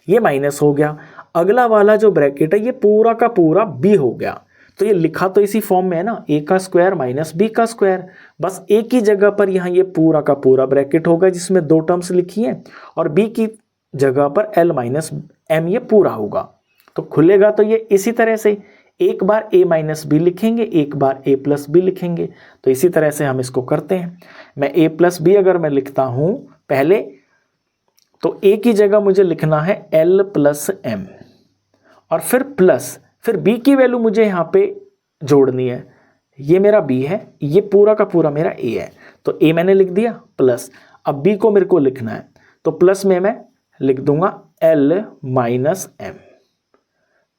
ये माइनस हो गया, अगला वाला जो ब्रैकेट है ये पूरा का पूरा b हो गया। तो ये लिखा तो इसी फॉर्म में है ना, a का स्क्वायर माइनस b का स्क्वायर, बस एक ही जगह पर यहाँ ये पूरा का पूरा ब्रैकेट होगा जिसमें दो टर्म्स लिखी है, और b की जगह पर l माइनस एम ये पूरा होगा। तो खुलेगा तो ये इसी तरह से, एक बार a माइनस बी लिखेंगे, एक बार a प्लस बी लिखेंगे। तो इसी तरह से हम इसको करते हैं। मैं a प्लस बी अगर मैं लिखता हूं पहले, तो a की जगह मुझे लिखना है l प्लस एम, और फिर प्लस, फिर b की वैल्यू मुझे यहाँ पे जोड़नी है, ये मेरा b है, ये पूरा का पूरा मेरा a है, तो a मैंने लिख दिया प्लस, अब b को मेरे को लिखना है, तो प्लस में मैं लिख दूंगा l माइनस एम।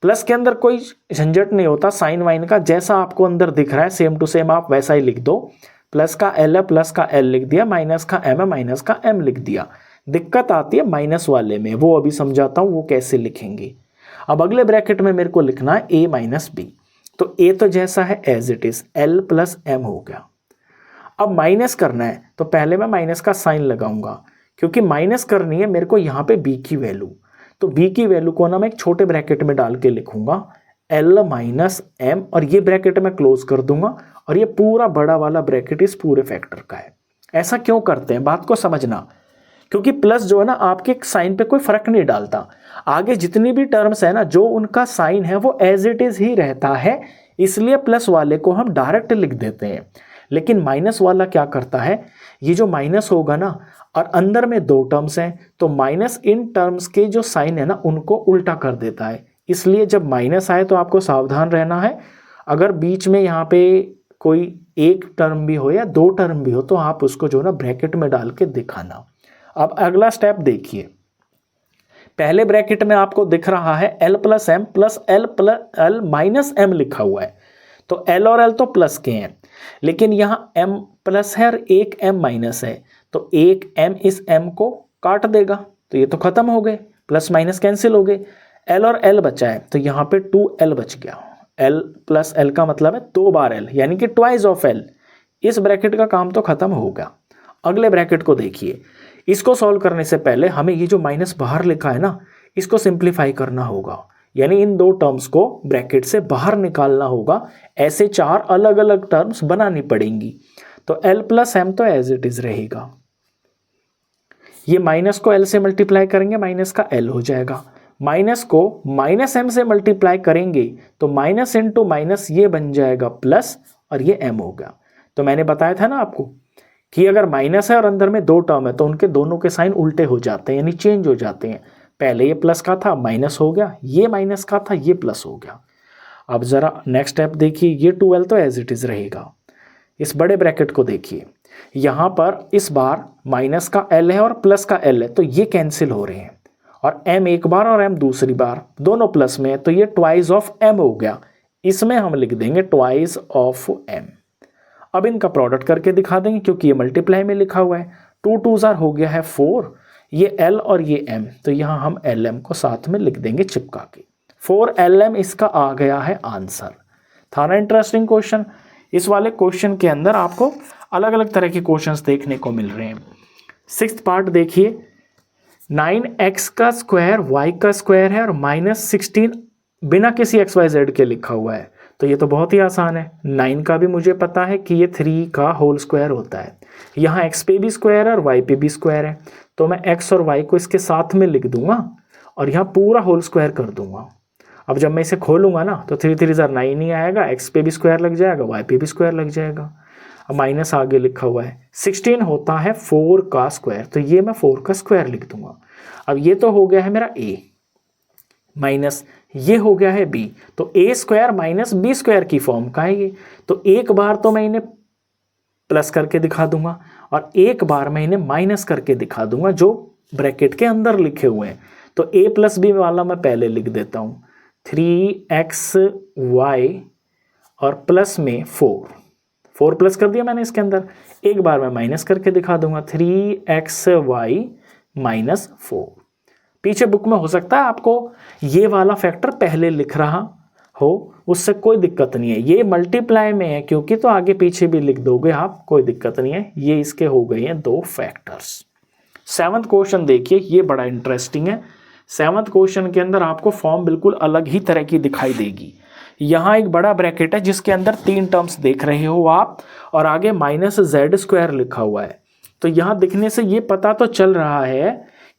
प्लस के अंदर कोई झंझट नहीं होता, साइन वाइन का जैसा आपको अंदर दिख रहा है सेम टू सेम आप वैसा ही लिख दो। प्लस का l है, प्लस का l लिख दिया, माइनस का m है, माइनस का m लिख दिया। दिक्कत आती है माइनस वाले में, वो अभी समझाता हूँ वो कैसे लिखेंगे। अब अगले ब्रैकेट में मेरे को लिखना है a माइनस बी, तो a तो जैसा है as it is, l plus M हो गया। अब माइनस करना है तो पहले मैं माइनस का साइन लगाऊंगा, क्योंकि माइनस करनी है मेरे को यहाँ पे b की वैल्यू, तो b की वैल्यू को ना मैं एक छोटे ब्रैकेट में डाल के लिखूंगा l माइनस एम, और ये ब्रैकेट मैं क्लोज कर दूंगा, और ये पूरा बड़ा वाला ब्रैकेट इस पूरे फैक्टर का है। ऐसा क्यों करते हैं, बात को समझना, क्योंकि प्लस जो है ना आपके साइन पे कोई फर्क नहीं डालता, आगे जितनी भी टर्म्स है ना जो उनका साइन है वो एज इट इज ही रहता है, इसलिए प्लस वाले को हम डायरेक्ट लिख देते हैं। लेकिन माइनस वाला क्या करता है, ये जो माइनस होगा ना और अंदर में दो टर्म्स हैं, तो माइनस इन टर्म्स के जो साइन है ना उनको उल्टा कर देता है। इसलिए जब माइनस आए तो आपको सावधान रहना है, अगर बीच में यहाँ पे कोई एक टर्म भी हो या दो टर्म भी हो तो आप उसको जो ना ब्रैकेट में डाल के दिखाना। अब अगला स्टेप देखिए, पहले ब्रैकेट में आपको दिख रहा है l plus M plus l minus M लिखा हुआ है, तो l और l तो प्लस के हैं, लेकिन यहाँ m प्लस है और एक m माइनस है, तो एक m इस m को काट देगा, तो ये तो खत्म हो गए, प्लस माइनस कैंसिल हो गए, l और l बचा है, तो यहाँ पे 2l बच गया। l प्लस l का मतलब है दो बार l, यानी कि ट्वाइस ऑफ l। इस ब्रैकेट का काम तो खत्म हो गया। अगले ब्रैकेट को देखिए, इसको सॉल्व करने से पहले हमें ये जो माइनस बाहर लिखा है ना इसको सिंप्लीफाई करना होगा, यानी इन दो टर्म्स को ब्रैकेट से बाहर निकालना होगा। ऐसे चार अलग अलग टर्म्स बनानी पड़ेंगी। तो l प्लस एम तो एज इट इज रहेगा, ये माइनस को l से मल्टीप्लाई करेंगे माइनस का l हो जाएगा, माइनस को माइनस m से मल्टीप्लाई करेंगे तो माइनस इंटू माइनस ये बन जाएगा प्लस, और ये m हो गया। तो मैंने बताया था ना आपको कि अगर माइनस है और अंदर में दो टर्म है तो उनके दोनों के साइन उल्टे हो जाते हैं, यानी चेंज हो जाते हैं। पहले ये प्लस का था माइनस हो गया, ये माइनस का था ये प्लस हो गया। अब जरा नेक्स्ट स्टेप देखिए, ये 2l तो एज इट इज रहेगा। इस बड़े ब्रैकेट को देखिए, यहाँ पर इस बार माइनस का l है और प्लस का l है, तो ये कैंसिल हो रहे हैं, और m एक बार और m दूसरी बार, दोनों प्लस में है, तो ये ट्वाइस ऑफ m हो गया। इसमें हम लिख देंगे ट्वाइस ऑफ m। अब इनका प्रोडक्ट करके दिखा देंगे, क्योंकि ये मल्टीप्लाई में लिखा हुआ है, 2 2 हो गया है 4, ये l और ये m, तो यहाँ हम lm को साथ में लिख देंगे चिपका के, 4lm इसका आ गया है आंसर। था ना इंटरेस्टिंग क्वेश्चन। इस वाले क्वेश्चन के अंदर आपको अलग अलग तरह के क्वेश्चंस देखने को मिल रहे हैं। सिक्स्थ पार्ट देखिए, 9x का स्क्वायर y का स्क्वायर है और माइनस 16 बिना किसी xyz के लिखा हुआ है, तो ये तो बहुत ही आसान है। 9 का भी मुझे पता है कि ये 3 का होल स्क्वायर होता है, यहाँ x पे भी स्क्वायर है और y पे भी स्क्वायर है, तो मैं x और y को इसके साथ में लिख दूंगा और यहाँ पूरा होल स्क्वायर कर दूंगा। अब जब मैं इसे खोलूंगा ना तो 3 3 9 ही आएगा, x पे भी स्क्वायर लग जाएगा, y पे भी स्क्वायर लग जाएगा। अब माइनस आगे लिखा हुआ है, 16 होता है 4 का स्क्वायर, तो ये मैं 4 का स्क्वायर लिख दूंगा। अब ये तो हो गया है मेरा a, माइनस ये हो गया है b, तो a square minus b square की फॉर्म का है ये, तो एक बार तो मैं इन्हें प्लस करके दिखा दूंगा और एक बार मैं इन्हें माइनस करके दिखा दूंगा जो ब्रैकेट के अंदर लिखे हुए हैं। तो a प्लस बी वाला मैं पहले लिख देता हूं, 3xy और प्लस में 4 प्लस कर दिया मैंने इसके अंदर, एक बार मैं माइनस करके दिखा दूंगा 3xy माइनस 4। पीछे बुक में हो सकता है आपको ये वाला फैक्टर पहले लिख रहा हो, उससे कोई दिक्कत नहीं है। ये मल्टीप्लाई में है क्योंकि, तो आगे पीछे भी लिख दोगे आप, कोई दिक्कत नहीं है। ये इसके हो गए हैं 2 फैक्टर्स। 7th क्वेश्चन देखिए, ये बड़ा इंटरेस्टिंग है। 7th क्वेश्चन के अंदर आपको फॉर्म बिल्कुल अलग ही तरह की दिखाई देगी। यहाँ एक बड़ा ब्रैकेट है जिसके अंदर 3 टर्म्स देख रहे हो आप, और आगे -z² लिखा हुआ है। तो यहाँ दिखने से ये पता तो चल रहा है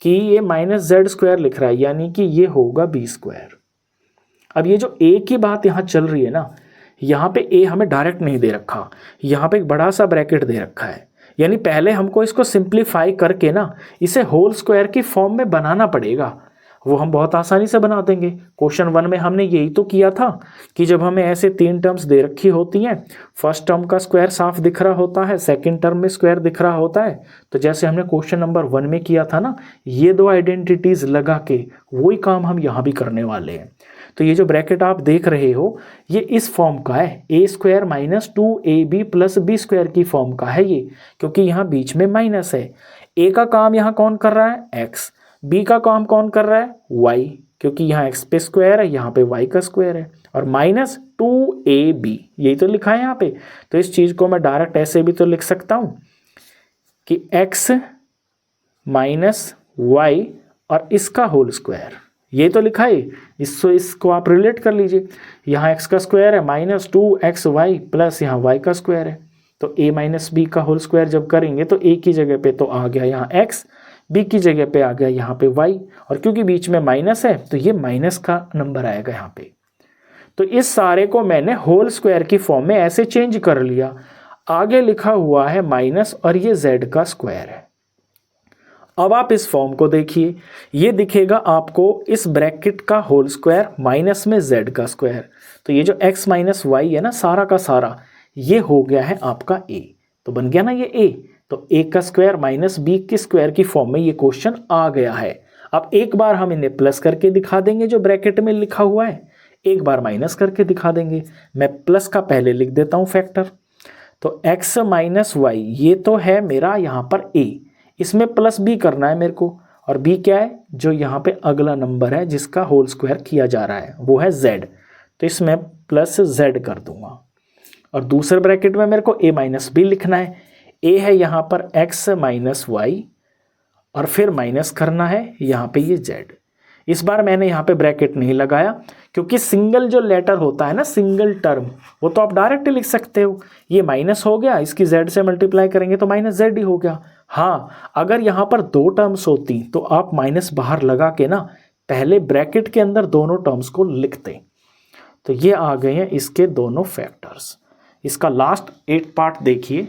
कि ये -z² लिख रहा है, यानी कि ये होगा b²। अब ये जो a की बात यहाँ चल रही है ना, यहाँ पे a हमें डायरेक्ट नहीं दे रखा, यहाँ पे एक बड़ा सा ब्रैकेट दे रखा है। यानी पहले हमको इसको सिंप्लीफाई करके ना इसे होल स्क्वायर की फॉर्म में बनाना पड़ेगा। वो हम बहुत आसानी से बना देंगे। क्वेश्चन 1 में हमने यही तो किया था कि जब हमें ऐसे 3 टर्म्स दे रखी होती हैं, फर्स्ट टर्म का स्क्वायर साफ दिख रहा होता है, सेकंड टर्म में स्क्वायर दिख रहा होता है, तो जैसे हमने क्वेश्चन नंबर 1 में किया था ना, ये 2 आइडेंटिटीज लगा के वही काम हम यहाँ भी करने वाले हैं। तो ये जो ब्रैकेट आप देख रहे हो, ये इस फॉर्म का है, a² minus 2ab plus b² की फॉर्म का है ये, क्योंकि यहाँ बीच में माइनस है। a का काम यहाँ कौन कर रहा है, x, b का काम कौन कर रहा है, y, क्योंकि यहाँ x पे स्क्वायर है, यहाँ पे y का स्क्वायर है, और माइनस 2ab, यही तो लिखा है यहाँ पे। तो इस चीज़ को मैं डायरेक्ट ऐसे भी तो लिख सकता हूँ कि x माइनस y और इसका होल स्क्वायर, ये तो लिखा है। इसको आप रिलेट कर लीजिए। यहाँ x का स्क्वायर है माइनस 2xy प्लस यहाँ y का स्क्वायर है, तो a माइनस b का होल स्क्वायर जब करेंगे तो a की जगह पे तो आ गया यहाँ x, b की जगह पे आ गया यहाँ पे y, और क्योंकि बीच में माइनस है तो ये माइनस का नंबर आएगा यहाँ पे। तो इस सारे को मैंने होल स्क्वायर की फॉर्म में ऐसे चेंज कर लिया। आगे लिखा हुआ है माइनस और ये z का स्क्वायर है। अब आप इस फॉर्म को देखिए, ये दिखेगा आपको इस ब्रैकेट का होल स्क्वायर माइनस में z का स्क्वायर। तो ये जो x माइनस y है ना, सारा का सारा ये हो गया है आपका a, तो बन गया ना ये a। तो a का स्क्वायर माइनस b के स्क्वायर की फॉर्म में ये क्वेश्चन आ गया है। अब एक बार हम इन्हें प्लस करके दिखा देंगे जो ब्रैकेट में लिखा हुआ है, एक बार माइनस करके दिखा देंगे। मैं प्लस का पहले लिख देता हूँ फैक्टर। तो x माइनस y ये तो है मेरा यहाँ पर a, इसमें प्लस b करना है मेरे को, और b क्या है, जो यहाँ पे अगला नंबर है जिसका होल स्क्वायर किया जा रहा है वो है z, तो इसमें प्लस z कर दूंगा। और दूसरे ब्रैकेट में मेरे को a माइनस b लिखना है। a है यहाँ पर x माइनस y, और फिर माइनस करना है यहाँ पे ये z। इस बार मैंने यहाँ पे ब्रैकेट नहीं लगाया क्योंकि सिंगल जो लेटर होता है ना, सिंगल टर्म, वो तो आप डायरेक्ट लिख सकते हो। ये माइनस हो गया, इसकी z से मल्टीप्लाई करेंगे तो माइनस z ही हो गया। हाँ, अगर यहाँ पर 2 टर्म्स होती तो आप माइनस बाहर लगा के ना पहले ब्रैकेट के अंदर दोनों टर्म्स को लिखते। तो ये आ गए हैं इसके दोनों फैक्टर्स। इसका लास्ट 8 पार्ट देखिए।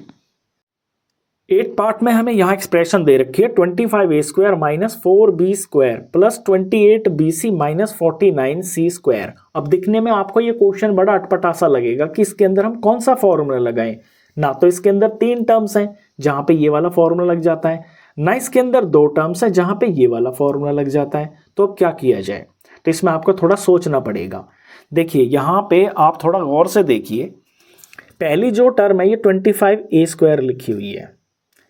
8 पार्ट में हमें यहाँ एक्सप्रेशन दे रखी है 25a² minus 4b² plus 28bc minus 49c²। अब दिखने में आपको ये क्वेश्चन बड़ा अटपटा सा लगेगा कि इसके अंदर हम कौन सा फॉर्मूला लगाएं। ना तो इसके अंदर 3 टर्म्स हैं जहाँ पे ये वाला फॉर्मूला लग जाता है, ना इसके अंदर 2 टर्म्स हैं जहाँ पे ये वाला फॉर्मूला लग जाता है। तो अब क्या किया जाए, तो इसमें आपको थोड़ा सोचना पड़ेगा। देखिए यहाँ पे आप थोड़ा गौर से देखिए, पहली जो टर्म है ये 25a² लिखी हुई है,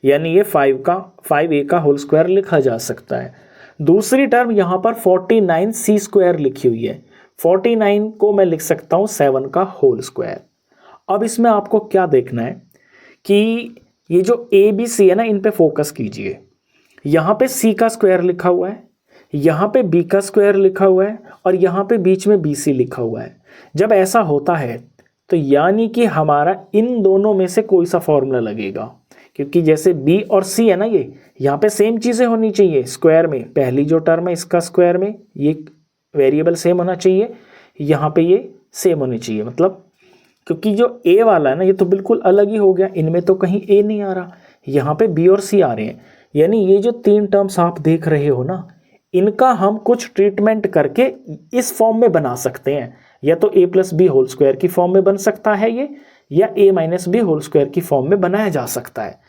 यानी ये 5a का होल स्क्वायर लिखा जा सकता है। दूसरी टर्म यहाँ पर 49c² लिखी हुई है, 49 को मैं लिख सकता हूँ 7 का होल स्क्वायर। अब इसमें आपको क्या देखना है कि ये जो a b c है ना, इन पे फोकस कीजिए। यहाँ पे c का स्क्वायर लिखा हुआ है, यहाँ पे b का स्क्वायर लिखा हुआ है, और यहाँ पे बीच में bc लिखा हुआ है। जब ऐसा होता है तो यानी कि हमारा इन दोनों में से कोई सा फॉर्मूला लगेगा, क्योंकि जैसे b और c है ना, ये यहाँ पे सेम चीज़ें होनी चाहिए स्क्वायर में। पहली जो टर्म है इसका स्क्वायर में ये वेरिएबल सेम होना चाहिए, यहाँ पे ये सेम होनी चाहिए। मतलब क्योंकि जो a वाला है ना, ये तो बिल्कुल अलग ही हो गया, इनमें तो कहीं a नहीं आ रहा, यहाँ पे b और c आ रहे हैं। यानी ये जो 3 टर्म्स आप देख रहे हो ना, इनका हम कुछ ट्रीटमेंट करके इस फॉर्म में बना सकते हैं। या तो a plus B whole square की फॉर्म में बन सकता है ये, या a minus B whole square की फॉर्म में बनाया जा सकता है।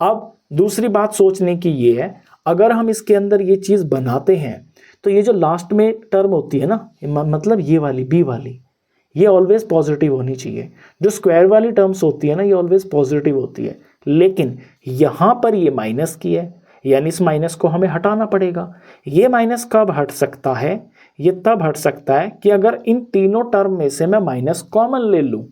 अब दूसरी बात सोचने की ये है, अगर हम इसके अंदर ये चीज़ बनाते हैं तो ये जो लास्ट में टर्म होती है ना, मतलब ये वाली b वाली, ये ऑलवेज पॉजिटिव होनी चाहिए। जो स्क्वायर वाली टर्म्स होती है ना, ये ऑलवेज पॉजिटिव होती है। लेकिन यहाँ पर ये माइनस की है, यानी इस माइनस को हमें हटाना पड़ेगा। ये माइनस कब हट सकता है? ये तब हट सकता है कि अगर इन तीनों टर्म में से मैं माइनस कॉमन ले लूँ,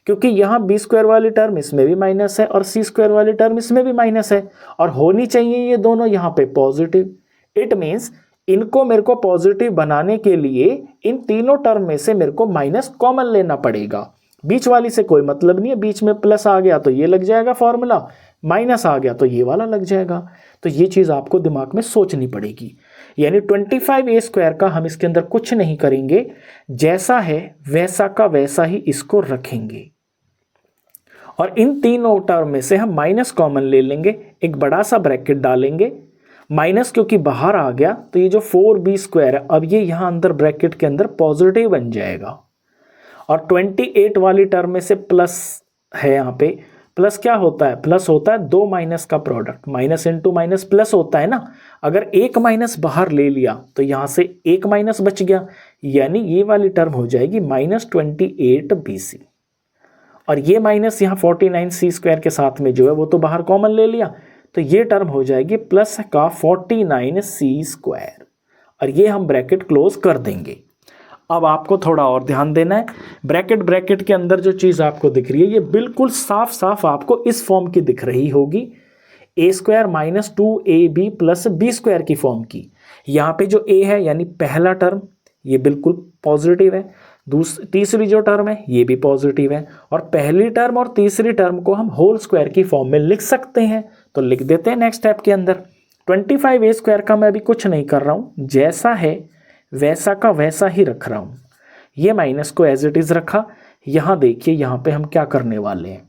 क्योंकि यहाँ बी स्क्वायर वाली टर्म इसमें भी माइनस है और सी स्क्वायर वाली टर्म इसमें भी माइनस है, और होनी चाहिए ये दोनों यहाँ पे पॉजिटिव। इट मीन्स इनको मेरे को पॉजिटिव बनाने के लिए इन तीनों टर्म में से मेरे को माइनस कॉमन लेना पड़ेगा। बीच वाली से कोई मतलब नहीं है, बीच में प्लस आ गया तो ये लग जाएगा फॉर्मूला, माइनस आ गया तो ये वाला लग जाएगा। तो ये चीज़ आपको दिमाग में सोचनी पड़ेगी। यानी 25a² का हम इसके अंदर कुछ नहीं करेंगे, जैसा है वैसा का वैसा ही इसको रखेंगे, और इन तीनों टर्म में से हम माइनस कॉमन ले लेंगे, एक बड़ा सा ब्रैकेट डालेंगे। माइनस क्योंकि बाहर आ गया तो ये जो 4b² है अब ये यहाँ अंदर ब्रैकेट के अंदर पॉजिटिव बन जाएगा, और 28 वाली टर्म में से प्लस है। यहाँ पे प्लस क्या होता है? प्लस होता है दो माइनस का product, minus into minus plus होता है ना। अगर एक माइनस बाहर ले लिया तो यहाँ से एक माइनस बच गया, यानी ये वाली टर्म हो जाएगी -28bc, और ये माइनस यहाँ 49c² के साथ में जो है वो तो बाहर कॉमन ले लिया, तो ये टर्म हो जाएगी प्लस का 49c², और ये हम ब्रैकेट क्लोज कर देंगे। अब आपको थोड़ा और ध्यान देना है, ब्रैकेट के अंदर जो चीज़ आपको दिख रही है ये बिल्कुल साफ साफ आपको इस फॉर्म की दिख रही होगी, a² - 2ab + b² की फॉर्म की। यहाँ पे जो a है यानी पहला टर्म ये बिल्कुल पॉजिटिव है, तीसरी जो टर्म है ये भी पॉजिटिव है, और पहली टर्म और तीसरी टर्म को हम होल स्क्वायर की फॉर्म में लिख सकते हैं, तो लिख देते हैं नेक्स्ट स्टेप के अंदर। 25a² का मैं अभी कुछ नहीं कर रहा हूँ, जैसा है वैसा का वैसा ही रख रहा हूँ। ये माइनस को एज इट इज़ रखा। यहाँ देखिए यहाँ पे हम क्या करने वाले हैं,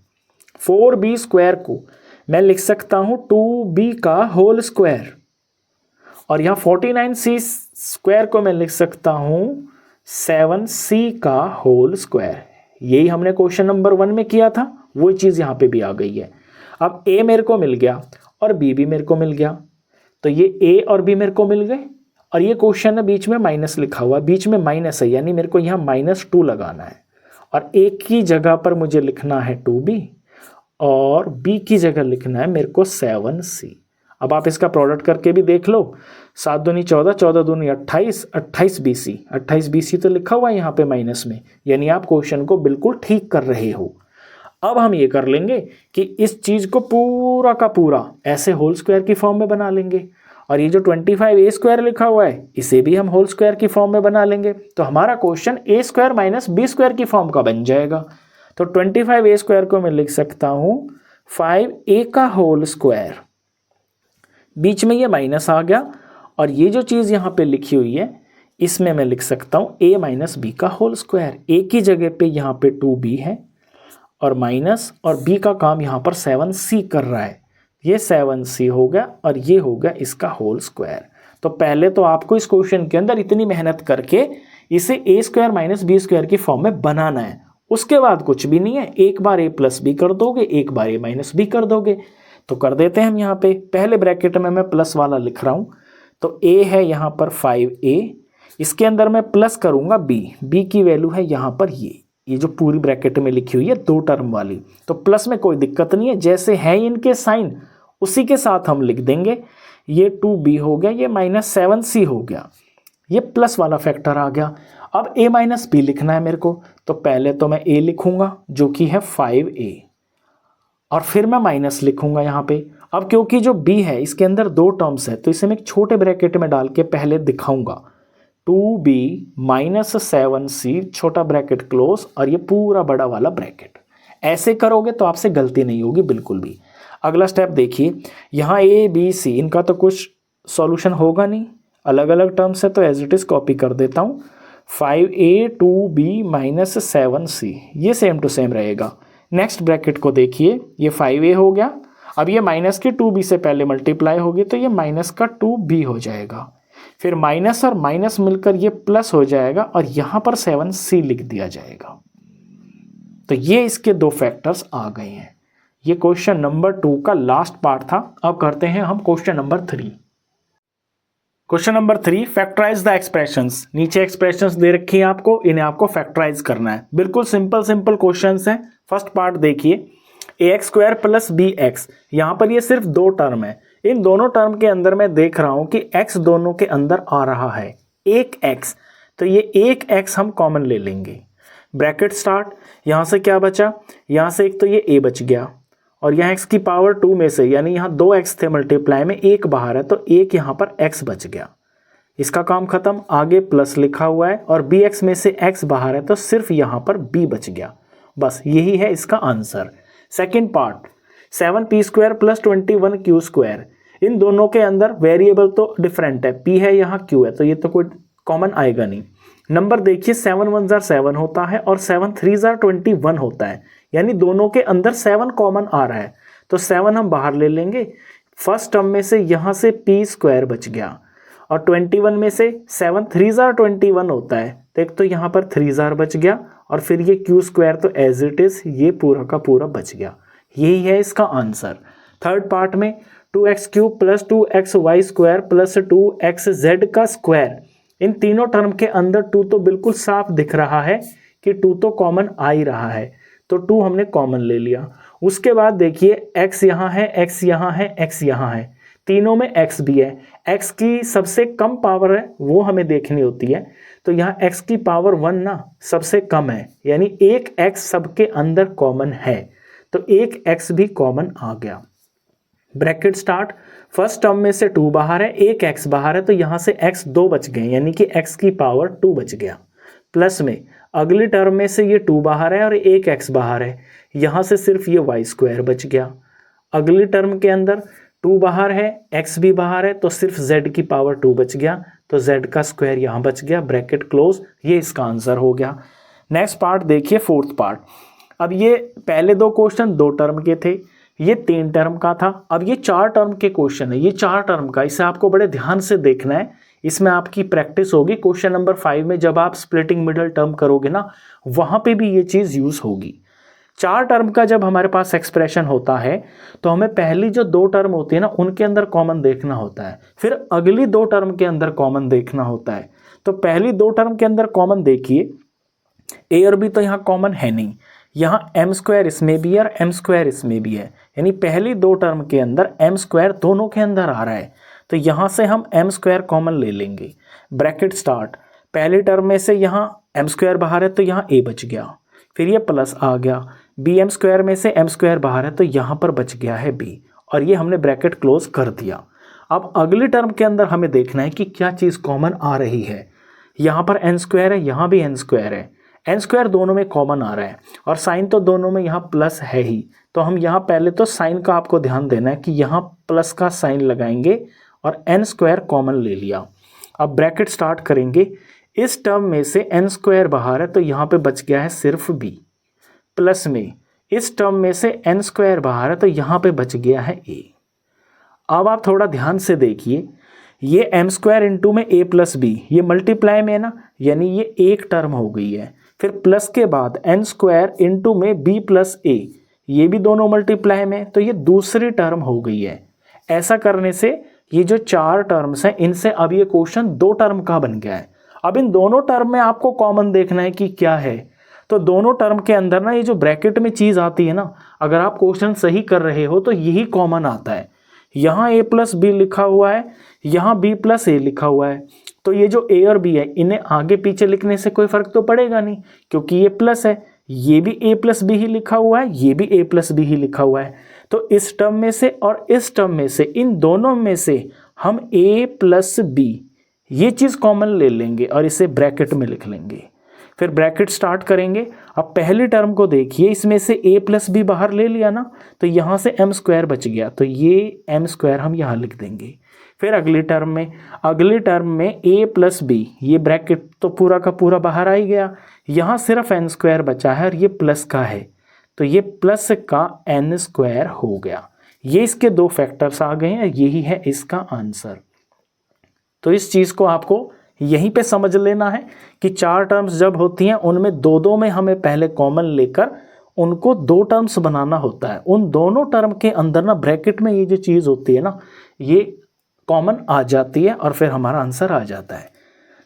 4b² को मैं लिख सकता हूँ 2b का होल स्क्वायर, और यहाँ 49c² को मैं लिख सकता हूँ 7c का होल स्क्वायर। यही हमने क्वेश्चन नंबर 1 में किया था, वही चीज़ यहाँ पे भी आ गई है। अब a मेरे को मिल गया और b भी मेरे को मिल गया, तो ये a और b मेरे को मिल गए, और ये क्वेश्चन है बीच में माइनस लिखा हुआ, बीच में माइनस है, यानी मेरे को यहाँ -2 लगाना है, और a की जगह पर मुझे लिखना है 2b, और b की जगह लिखना है मेरे को 7c। अब आप इसका प्रोडक्ट करके भी देख लो, 7 दूनी 14, 14 दूनी 28, 28bc, 28bc तो लिखा हुआ है यहाँ पे माइनस में, यानी आप क्वेश्चन को बिल्कुल ठीक कर रहे हो। अब हम ये कर लेंगे कि इस चीज़ को पूरा का पूरा ऐसे होल स्क्वायर की फॉर्म में बना लेंगे, और ये जो 25a² लिखा हुआ है इसे भी हम होल स्क्वायर की फॉर्म में बना लेंगे, तो हमारा क्वेश्चन a² - b² की फॉर्म का बन जाएगा। तो 25a² को मैं लिख सकता हूँ 5a का होल स्क्वायर, बीच में ये माइनस आ गया, और ये जो चीज़ यहाँ पे लिखी हुई है इसमें मैं लिख सकता हूँ a - b का होल स्क्वायर। a की जगह पे यहाँ पे 2b है और माइनस, और b का काम यहाँ पर 7c कर रहा है, ये 7c हो गया, और ये हो गया इसका होल स्क्वायर। तो पहले तो आपको इस क्वेश्चन के अंदर इतनी मेहनत करके इसे a² - b² की फॉर्म में बनाना है, उसके बाद कुछ भी नहीं है, एक बार a + b कर दोगे, एक बार a - b कर दोगे। तो कर देते हैं हम यहाँ पे, पहले ब्रैकेट में मैं प्लस वाला लिख रहा हूँ, तो a है यहाँ पर 5a, इसके अंदर मैं प्लस करूँगा b की वैल्यू है यहाँ पर ये जो पूरी ब्रैकेट में लिखी हुई है 2 टर्म वाली, तो प्लस में कोई दिक्कत नहीं है, जैसे है इनके साइन उसी के साथ हम लिख देंगे। ये 2b हो गया, ये -7c हो गया, ये प्लस वाला फैक्टर आ गया। अब a - b लिखना है मेरे को, तो पहले तो मैं a लिखूंगा जो कि है 5a, और फिर मैं माइनस लिखूंगा यहाँ पे। अब क्योंकि जो b है इसके अंदर 2 टर्म्स है, तो इसे मैं एक छोटे ब्रैकेट में डाल के पहले दिखाऊंगा, 2b - 7c छोटा ब्रैकेट क्लोज, और ये पूरा बड़ा वाला ब्रैकेट। ऐसे करोगे तो आपसे गलती नहीं होगी बिल्कुल भी। अगला स्टेप देखिए, यहाँ a b c इनका तो कुछ सॉल्यूशन होगा नहीं, अलग अलग टर्म्स है, तो एज इट इज़ कॉपी कर देता हूँ। 5a 2b - 7c ये सेम टू सेम रहेगा। नेक्स्ट ब्रैकेट को देखिए, ये 5a हो गया, अब ये माइनस के 2b से पहले मल्टीप्लाई होगी, तो ये माइनस का 2b हो जाएगा, फिर माइनस और माइनस मिलकर ये प्लस हो जाएगा, और यहाँ पर 7c लिख दिया जाएगा। तो ये इसके 2 फैक्टर्स आ गए हैं। ये क्वेश्चन नंबर 2 का लास्ट पार्ट था। अब करते हैं हम question number 3। Question number 3, factorise the expressions. नीचे एक्सप्रेशंस दे रखी है आपको, इन्हें आपको फैक्टराइज करना है। बिल्कुल सिंपल क्वेश्चंस हैं। फर्स्ट पार्ट देखिए, ax square plus B X, यहाँ पर ये सिर्फ दो टर्म है। इन दोनों टर्म के अंदर मैं देख रहा हूँ कि x दोनों के अंदर आ रहा है, एक x, तो ये एक x हम कॉमन ले लेंगे। ब्रैकेट स्टार्ट, यहाँ से क्या बचा, यहाँ से एक तो ये a बच गया और यहाँ x की पावर 2 में से, यानी यहाँ 2x थे मल्टीप्लाई में, एक बाहर है तो एक यहाँ पर x बच गया। इसका काम खत्म, आगे प्लस लिखा हुआ है और bx में से x बाहर है तो सिर्फ यहाँ पर b बच गया। बस यही है इसका answer. Second part, 7p square plus 21q square, इन दोनों के अंदर वेरिएबल तो डिफरेंट है, p है यहाँ q है, तो ये तो कोई कॉमन आएगा नहीं। नंबर देखिए 7 1 जार 7 होता है और 7 3 जार 21 होता है, यानी दोनों के अंदर 7 कॉमन आ रहा है, तो 7 हम बाहर ले लेंगे। फर्स्ट टर्म में से यहाँ से p स्क्वायर बच गया और 21 में से 7 3 जार 21 होता है, तो एक तो यहाँ पर 3 जार बच गया और फिर ये q स्क्वायर तो एज इट इज ये पूरा का पूरा बच गया। यही है इसका आंसर। थर्ड पार्ट में 2x cube plus 2xy square plus 2xz का स्क्वायर, इन तीनों टर्म के अंदर 2 तो बिल्कुल साफ दिख रहा है कि 2 तो कॉमन आ ही रहा है, तो 2 हमने कॉमन ले लिया। उसके बाद देखिए x यहाँ है, x यहाँ है, x यहाँ है, तीनों में x भी है। x की सबसे कम पावर है वो हमें देखनी होती है, तो यहाँ x की पावर 1 ना सबसे कम है, यानी एक x सबके अंदर कॉमन है, तो एक x भी कॉमन आ गया। ब्रैकेट स्टार्ट, फर्स्ट टर्म में से 2 बाहर है, एक x बाहर है, तो यहाँ से x 2 बच गए, यानी कि x की पावर 2 बच गया। प्लस में अगली टर्म में से ये 2 बाहर है और एक x बाहर है, यहाँ से सिर्फ ये y स्क्वायर बच गया। अगली टर्म के अंदर 2 बाहर है, x भी बाहर है, तो सिर्फ z की पावर 2 बच गया, तो z का स्क्वायर यहाँ बच गया। ब्रैकेट क्लोज, ये इसका आंसर हो गया। नेक्स्ट पार्ट देखिए, फोर्थ पार्ट। अब ये पहले 2 क्वेश्चन 2 टर्म के थे, ये 3 टर्म का था, अब ये 4 टर्म के क्वेश्चन है, ये 4 टर्म का, इसे आपको बड़े ध्यान से देखना है, इसमें आपकी प्रैक्टिस होगी। क्वेश्चन नंबर 5 में जब आप स्प्लिटिंग मिडल टर्म करोगे ना, वहां पे भी ये चीज यूज होगी। 4 टर्म का जब हमारे पास एक्सप्रेशन होता है तो हमें पहली जो 2 टर्म होती है ना उनके अंदर कॉमन देखना होता है, फिर अगली 2 टर्म के अंदर कॉमन देखना होता है। तो पहली 2 टर्म के अंदर कॉमन देखिए, a और b तो यहाँ कॉमन है नहीं, यहाँ m स्क्वायर इसमें भी है और m स्क्वायर इसमें भी है, यानी पहली 2 टर्म के अंदर m स्क्वायर दोनों के अंदर आ रहा है, तो यहाँ से हम m स्क्वायर कॉमन ले लेंगे। ब्रैकेट स्टार्ट, पहली टर्म में से यहाँ m स्क्वायर बाहर है तो यहाँ a बच गया, फिर ये प्लस आ गया, bm स्क्वायर में से m स्क्वायर बाहर है तो यहाँ पर बच गया है b, और ये हमने ब्रैकेट क्लोज कर दिया। अब अगली टर्म के अंदर हमें देखना है कि क्या चीज़ कॉमन आ रही है। यहाँ पर n स्क्वायर है, यहाँ भी n स्क्वायर है, n स्क्वायर दोनों में कॉमन आ रहा है और साइन तो दोनों में यहाँ प्लस है ही, तो हम यहाँ पहले तो साइन का आपको ध्यान देना है कि यहाँ प्लस का साइन लगाएंगे और n स्क्वायर कॉमन ले लिया। अब ब्रैकेट स्टार्ट करेंगे, इस टर्म में से n स्क्वायर बाहर है तो यहाँ पे बच गया है सिर्फ b, प्लस में इस टर्म में से n स्क्वायर बाहर है तो यहाँ पे बच गया है a। अब आप थोड़ा ध्यान से देखिए, ये m स्क्वायर इंटू में a प्लस b, ये मल्टीप्लाई में है ना, यानी ये एक टर्म हो गई है। फिर प्लस के बाद n स्क्वायर इंटू में b प्लस a, ये भी दोनों मल्टीप्लाई में, तो ये दूसरी टर्म हो गई है। ऐसा करने से ये जो 4 टर्म्स हैं इनसे अब ये क्वेश्चन 2 टर्म का बन गया है। अब इन दोनों टर्म में आपको कॉमन देखना है कि क्या है, तो दोनों टर्म के अंदर ना ये जो ब्रैकेट में चीज़ आती है ना, अगर आप क्वेश्चन सही कर रहे हो तो यही कॉमन आता है। यहाँ a प्लस बी लिखा हुआ है, यहाँ b प्लस a लिखा हुआ है, तो ये जो a और b है इन्हें आगे पीछे लिखने से कोई फर्क तो पड़ेगा नहीं, क्योंकि ये प्लस है, ये भी a प्लस बी ही लिखा हुआ है, ये भी a प्लस बी ही लिखा हुआ है, तो इस टर्म में से और इस टर्म में से, इन दोनों में से हम a प्लस बी ये चीज़ कॉमन ले लेंगे और इसे ब्रैकेट में लिख लेंगे। फिर ब्रैकेट स्टार्ट करेंगे। अब पहली टर्म को देखिए, इसमें से a प्लस बी बाहर ले लिया ना, तो यहाँ से m स्क्वायर बच गया, तो ये m स्क्वायर हम यहाँ लिख देंगे। फिर अगली टर्म में a प्लस बी, ये ब्रैकेट तो पूरा का पूरा बाहर आ ही गया, यहाँ सिर्फ n स्क्वायर बचा है और ये प्लस का है, तो ये प्लस का n स्क्वायर हो गया। ये इसके 2 फैक्टर्स आ गए हैं, यही है इसका आंसर। तो इस चीज़ को आपको यहीं पे समझ लेना है कि 4 टर्म्स जब होती हैं उनमें 2 में हमें पहले कॉमन लेकर उनको 2 टर्म्स बनाना होता है। उन दोनों टर्म के अंदर ना ब्रैकेट में ये जो चीज़ होती है ना, ये कॉमन आ जाती है और फिर हमारा आंसर आ जाता है।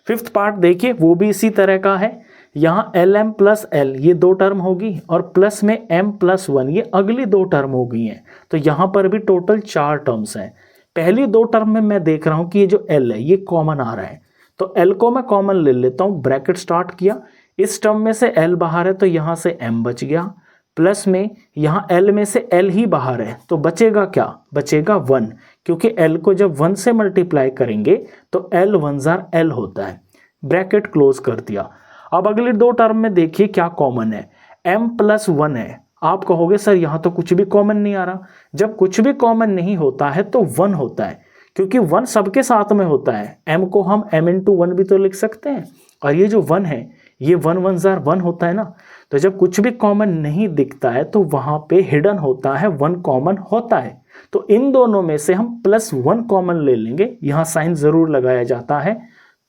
5th पार्ट देखिए, वो भी इसी तरह का है। यहाँ एल एम प्लस एल ये दो टर्म होगी और प्लस में एम प्लस वन ये अगली दो टर्म हो गई हैं। तो यहाँ पर भी टोटल 4 टर्म्स हैं। पहली दो टर्म में मैं देख रहा हूँ कि ये जो एल है ये कॉमन आ रहा है, तो एल को मैं कॉमन ले लेता हूँ, ब्रैकेट स्टार्ट किया। इस टर्म में से एल बाहर है तो यहाँ से एम बच गया, प्लस में यहाँ एल में से एल ही बाहर है तो बचेगा क्या, बचेगा 1, क्योंकि एल को जब 1 से मल्टीप्लाई करेंगे तो एल 1 जार एल होता है। ब्रैकेट क्लोज कर दिया। अब अगली दो टर्म में देखिए क्या कॉमन है, m प्लस 1 है। आप कहोगे सर यहाँ तो कुछ भी कॉमन नहीं आ रहा। जब कुछ भी कॉमन नहीं होता है तो 1 होता है, क्योंकि 1 सबके साथ में होता है। m को हम m इंटू 1 भी तो लिख सकते हैं, और ये जो 1 है ये 1 1 जार 1 होता है ना। तो जब कुछ भी कॉमन नहीं दिखता है तो वहाँ पे हिडन होता है 1 कॉमन होता है। तो इन दोनों में से हम प्लस 1 कॉमन ले लेंगे, यहाँ साइन ज़रूर लगाया जाता है,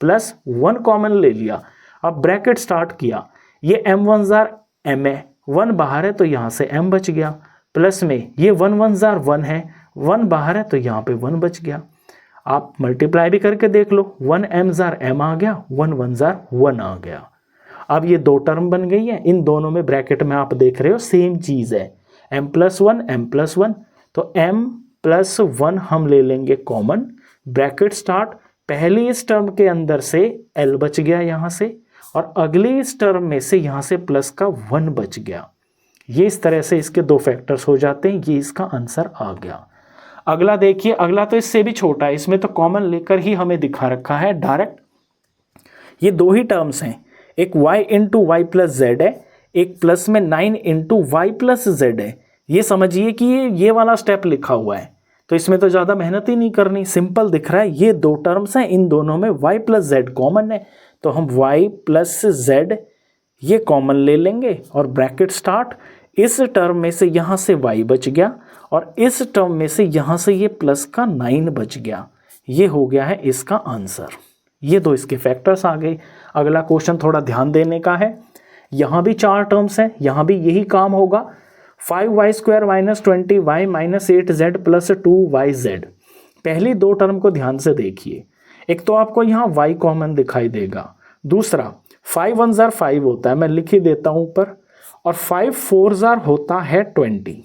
प्लस 1 कॉमन ले लिया। अब ब्रैकेट स्टार्ट किया, ये m1 जार m है, 1 बाहर है तो यहाँ से m बच गया, प्लस में ये 1 1 जार 1 है, 1 बाहर है तो यहाँ पे 1 बच गया। आप मल्टीप्लाई भी करके देख लो, 1 m जार m आ गया, 1 1 जार 1 आ गया। अब ये दो टर्म बन गई है, इन दोनों में ब्रैकेट में आप देख रहे हो सेम चीज़ है, m प्लस 1 m प्लस 1, तो m प्लस 1 हम ले लेंगे कॉमन, ब्रैकेट स्टार्ट। पहली इस टर्म के अंदर से l बच गया यहाँ से, और अगली इस टर्म में से यहाँ से प्लस का 1 बच गया। ये इस तरह से इसके दो फैक्टर्स हो जाते हैं, ये इसका आंसर आ गया। अगला देखिए, अगला तो इससे भी छोटा है, इसमें तो कॉमन लेकर ही हमें दिखा रखा है डायरेक्ट। ये दो ही टर्म्स हैं, एक y into Y plus Z है, एक प्लस में 9 इंटू वाई प्लस जेड है। ये समझिए कि ये वाला स्टेप लिखा हुआ है, तो इसमें तो ज़्यादा मेहनत ही नहीं करनी, सिंपल दिख रहा है। ये दो टर्म्स हैं, इन दोनों में y प्लस जेड कॉमन है, तो हम y प्लस जेड ये कॉमन ले लेंगे और ब्रैकेट स्टार्ट। इस टर्म में से यहाँ से y बच गया और इस टर्म में से यहाँ से ये प्लस का 9 बच गया। ये हो गया है इसका आंसर। ये दो इसके फैक्टर्स आ गए। अगला क्वेश्चन थोड़ा ध्यान देने का है, यहाँ भी 4 टर्म्स हैं, यहाँ भी यही काम होगा। 5y² minus 20y minus 8z plus 2yz। पहली दो टर्म को ध्यान से देखिए, एक तो आपको यहाँ y कॉमन दिखाई देगा, दूसरा 5 1 जार 5 होता है, मैं लिख ही देता हूँ ऊपर, और 5 4 जार होता है 20,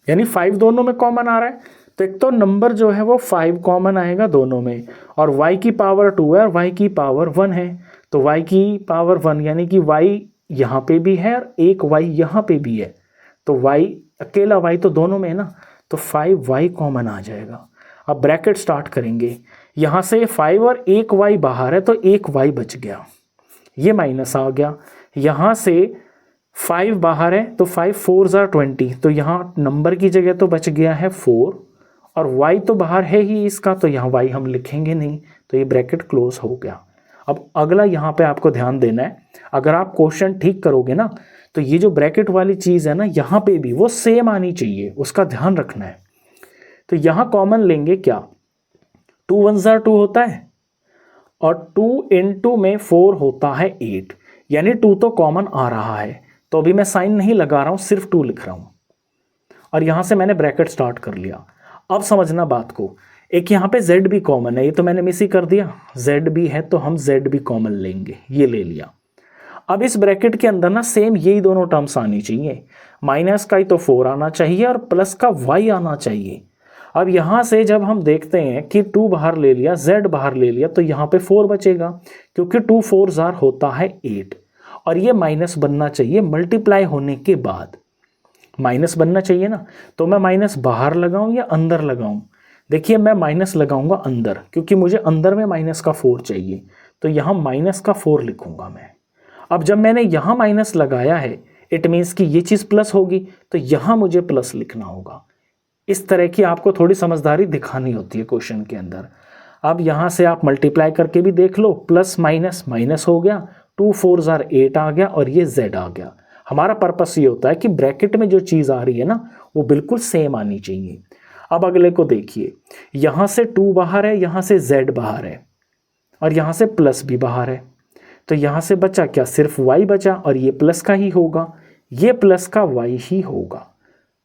यानी 5 दोनों में कॉमन आ रहा है। तो एक तो नंबर जो है वो 5 कॉमन आएगा दोनों में, और y की पावर 2 है और y की पावर 1 है, तो y की पावर 1 यानी कि y यहाँ पे भी है और एक y यहाँ पे भी है, तो y अकेला y तो दोनों में है ना, तो 5y कॉमन आ जाएगा। अब ब्रैकेट स्टार्ट करेंगे, यहाँ से 5 और एक y बाहर है तो एक y बच गया, ये माइनस आ गया। यहाँ से 5 बाहर है तो 5 4 जार 20, तो यहाँ नंबर की जगह तो बच गया है 4, और y तो बाहर है ही इसका, तो यहाँ y हम लिखेंगे नहीं, तो ये ब्रैकेट क्लोज हो गया। अब अगला यहाँ पे आपको ध्यान देना है, अगर आप क्वेश्चन ठीक करोगे ना तो ये जो ब्रैकेट वाली चीज़ है ना यहाँ पे भी वो सेम आनी चाहिए, उसका ध्यान रखना है। तो यहाँ कॉमन लेंगे क्या, 2 1 जार 2 होता है और 2 इंटू में 4 होता है 8, यानी 2 तो कॉमन आ रहा है, तो अभी मैं साइन नहीं लगा रहा हूँ, सिर्फ 2 लिख रहा हूँ, और यहाँ से मैंने ब्रैकेट स्टार्ट कर लिया। अब समझना बात को, एक यहाँ पे z भी कॉमन है, ये तो मैंने मिस ही कर दिया, z भी है तो हम z भी कॉमन लेंगे, ये ले लिया। अब इस ब्रैकेट के अंदर ना सेम यही दोनों टर्म्स आनी चाहिए, माइनस का ही तो 4 आना चाहिए और प्लस का y आना चाहिए। अब यहाँ से जब हम देखते हैं कि 2 बाहर ले लिया, z बाहर ले लिया, तो यहाँ पे 4 बचेगा, क्योंकि 2 4 जार होता है 8, और ये माइनस बनना चाहिए मल्टीप्लाई होने के बाद, माइनस बनना चाहिए ना। तो मैं माइनस बाहर लगाऊं या अंदर लगाऊं, देखिए मैं माइनस लगाऊंगा अंदर, क्योंकि मुझे अंदर में माइनस का 4 चाहिए, तो यहाँ माइनस का 4 लिखूंगा मैं। अब जब मैंने यहाँ माइनस लगाया है, इट मीन्स कि ये चीज़ प्लस होगी, तो यहाँ मुझे प्लस लिखना होगा। इस तरह की आपको थोड़ी समझदारी दिखानी होती है क्वेश्चन के अंदर। अब यहाँ से आप मल्टीप्लाई करके भी देख लो, प्लस माइनस माइनस हो गया, 2 4 जार 8 आ गया और ये z आ गया। हमारा पर्पस ये होता है कि ब्रैकेट में जो चीज़ आ रही है ना वो बिल्कुल सेम आनी चाहिए। अब अगले को देखिए, यहाँ से 2 बाहर है, यहाँ से z बाहर है, और यहाँ से प्लस भी बाहर है, तो यहाँ से बचा क्या, सिर्फ y बचा, और ये प्लस का ही होगा, ये प्लस का y ही होगा।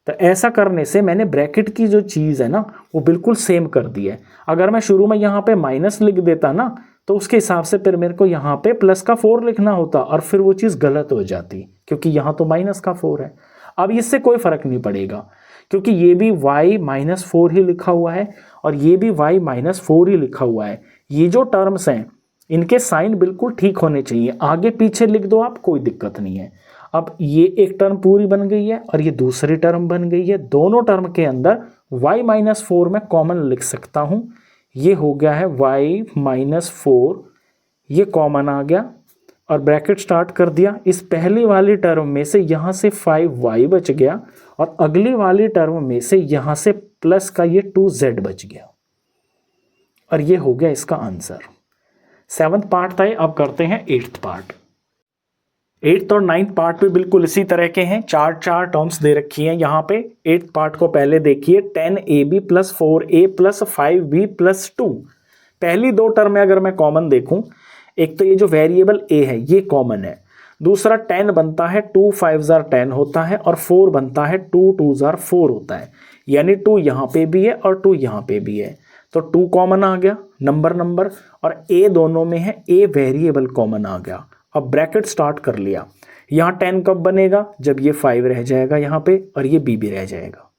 तो ऐसा करने से मैंने ब्रैकेट की जो चीज़ है ना वो बिल्कुल सेम कर दी है। अगर मैं शुरू में यहाँ पे माइनस लिख देता ना तो उसके हिसाब से फिर मेरे को यहाँ पे प्लस का 4 लिखना होता और फिर वो चीज़ गलत हो जाती क्योंकि यहाँ तो माइनस का 4 है। अब इससे कोई फर्क नहीं पड़ेगा क्योंकि ये भी y-4 ही लिखा हुआ है और ये भी y-4 ही लिखा हुआ है। ये जो टर्म्स हैं इनके साइन बिल्कुल ठीक होने चाहिए, आगे पीछे लिख दो आप, कोई दिक्कत नहीं है। अब ये एक टर्म पूरी बन गई है और ये दूसरी टर्म बन गई है। दोनों टर्म के अंदर y-4 में कॉमन लिख सकता हूँ। ये हो गया है y-4, ये कॉमन आ गया और ब्रैकेट स्टार्ट कर दिया। इस पहली वाली टर्म में से यहाँ से 5y बच गया और अगली वाली टर्म में से यहाँ से प्लस का ये 2z बच गया और ये हो गया इसका आंसर। 7th पार्ट था ये, अब करते हैं 8th पार्ट। 8th और 9th पार्ट भी बिल्कुल इसी तरह के हैं, चार टर्म्स दे रखी हैं यहाँ पे। 8th पार्ट को पहले देखिए, 10ab + 4a + 5b + 2। पहली दो टर्म में अगर मैं कॉमन देखूं, एक तो ये जो वेरिएबल a है ये कॉमन है, दूसरा 10 बनता है 2 5 10 होता है और 4 बनता है 2 2 4 होता है, यानी 2 यहाँ पे भी है और 2 यहाँ पे भी है, तो 2 कॉमन आ गया नंबर और a दोनों में है, a वेरिएबल कॉमन आ गया। अब ब्रैकेट स्टार्ट कर लिया। यहाँ 10 कब बनेगा, जब ये 5 रह जाएगा यहाँ पे और ये b भी रह जाएगा।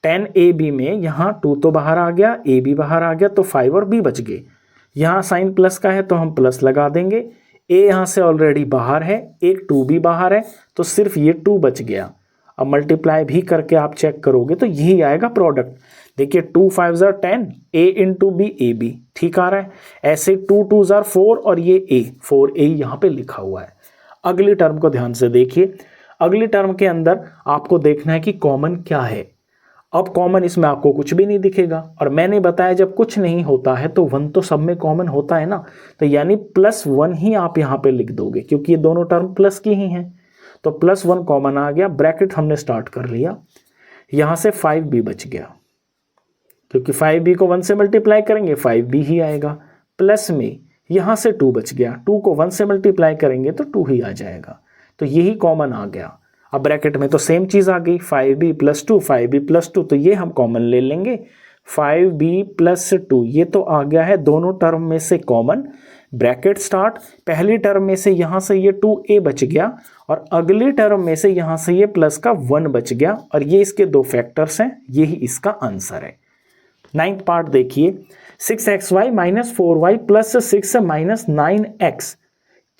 10ab में यहाँ 2 तो बाहर आ गया, a भी बाहर आ गया, तो 5 और b बच गए। यहाँ साइन प्लस का है तो हम प्लस लगा देंगे, a यहाँ से ऑलरेडी बाहर है, एक 2 भी बाहर है, तो सिर्फ ये 2 बच गया। अब मल्टीप्लाई भी करके आप चेक करोगे तो यही आएगा प्रोडक्ट। देखिए 2 5 10, a into B A B, ठीक आ रहा है। ऐसे 2 2 4 और ये a 4a यहाँ पे लिखा हुआ है। अगली टर्म को ध्यान से देखिए। अगली टर्म के अंदर आपको देखना है कि कॉमन क्या है। अब कॉमन इसमें आपको कुछ भी नहीं दिखेगा और मैंने बताया जब कुछ नहीं होता है तो 1 तो सब में कॉमन होता है ना, तो यानी +1 ही आप यहाँ पे लिख दोगे क्योंकि ये दोनों टर्म प्लस की ही हैं। तो +1 कॉमन आ गया, ब्रैकेट हमने स्टार्ट कर लिया। यहाँ से 5b बच गया क्योंकि 5b को 1 से मल्टीप्लाई करेंगे 5b ही आएगा। प्लस में यहाँ से 2 बच गया, 2 को 1 से मल्टीप्लाई करेंगे तो 2 ही आ जाएगा, तो यही कॉमन आ गया। अब ब्रैकेट में तो सेम चीज़ आ गई, 5b + 2 5b + 2, तो ये हम कॉमन ले लेंगे। 5b + 2 ये तो आ गया है दोनों टर्म में से कॉमन। ब्रैकेट स्टार्ट, पहली टर्म में से यहाँ से ये 2a बच गया और अगली टर्म में से यहाँ से ये प्लस का 1 बच गया और ये इसके दो फैक्टर्स हैं, यही इसका आंसर है। 9th पार्ट देखिए, 6xy - 4y + 6 - 9x।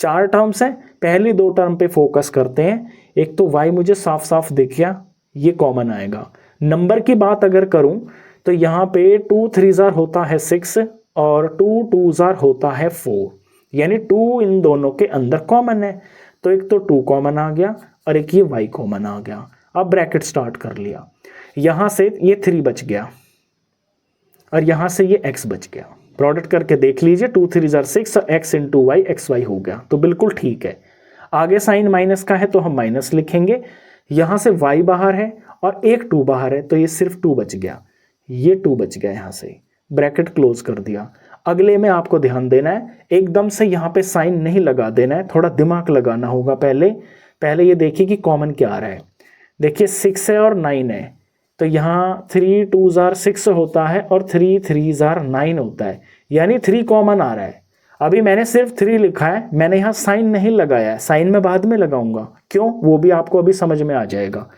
चार टर्म्स हैं, पहली दो टर्म पे फोकस करते हैं। एक तो y मुझे साफ साफ दिख गया, ये कॉमन आएगा। नंबर की बात अगर करूं तो यहाँ पे 2 3 होता है 6 और 2 2 होता है 4, यानी 2 इन दोनों के अंदर कॉमन है, तो एक तो 2 कॉमन आ गया और एक ये y कॉमन आ गया। अब ब्रैकेट स्टार्ट कर लिया, यहाँ से ये 3 बच गया और यहाँ से ये x बच गया। प्रोडक्ट करके देख लीजिए, 2 3 6 और x इंटू वाई xy हो गया, तो बिल्कुल ठीक है। आगे साइन माइनस का है तो हम माइनस लिखेंगे, यहाँ से y बाहर है और एक 2 बाहर है, तो ये सिर्फ 2 बच गया, ये 2 बच गया। यहाँ से ब्रैकेट क्लोज कर दिया। अगले में आपको ध्यान देना है, एकदम से यहाँ पे साइन नहीं लगा देना है, थोड़ा दिमाग लगाना होगा। पहले ये देखिए कि कॉमन क्या आ रहा है। देखिए 6 है और 9 है, तो यहाँ 3 2 6 होता है और 3 3 9 होता है, यानी 3 कॉमन आ रहा है। अभी मैंने सिर्फ 3 लिखा है, मैंने यहाँ साइन नहीं लगाया है, साइन मैं बाद में लगाऊंगा, क्यों वो भी आपको अभी समझ में आ जाएगा।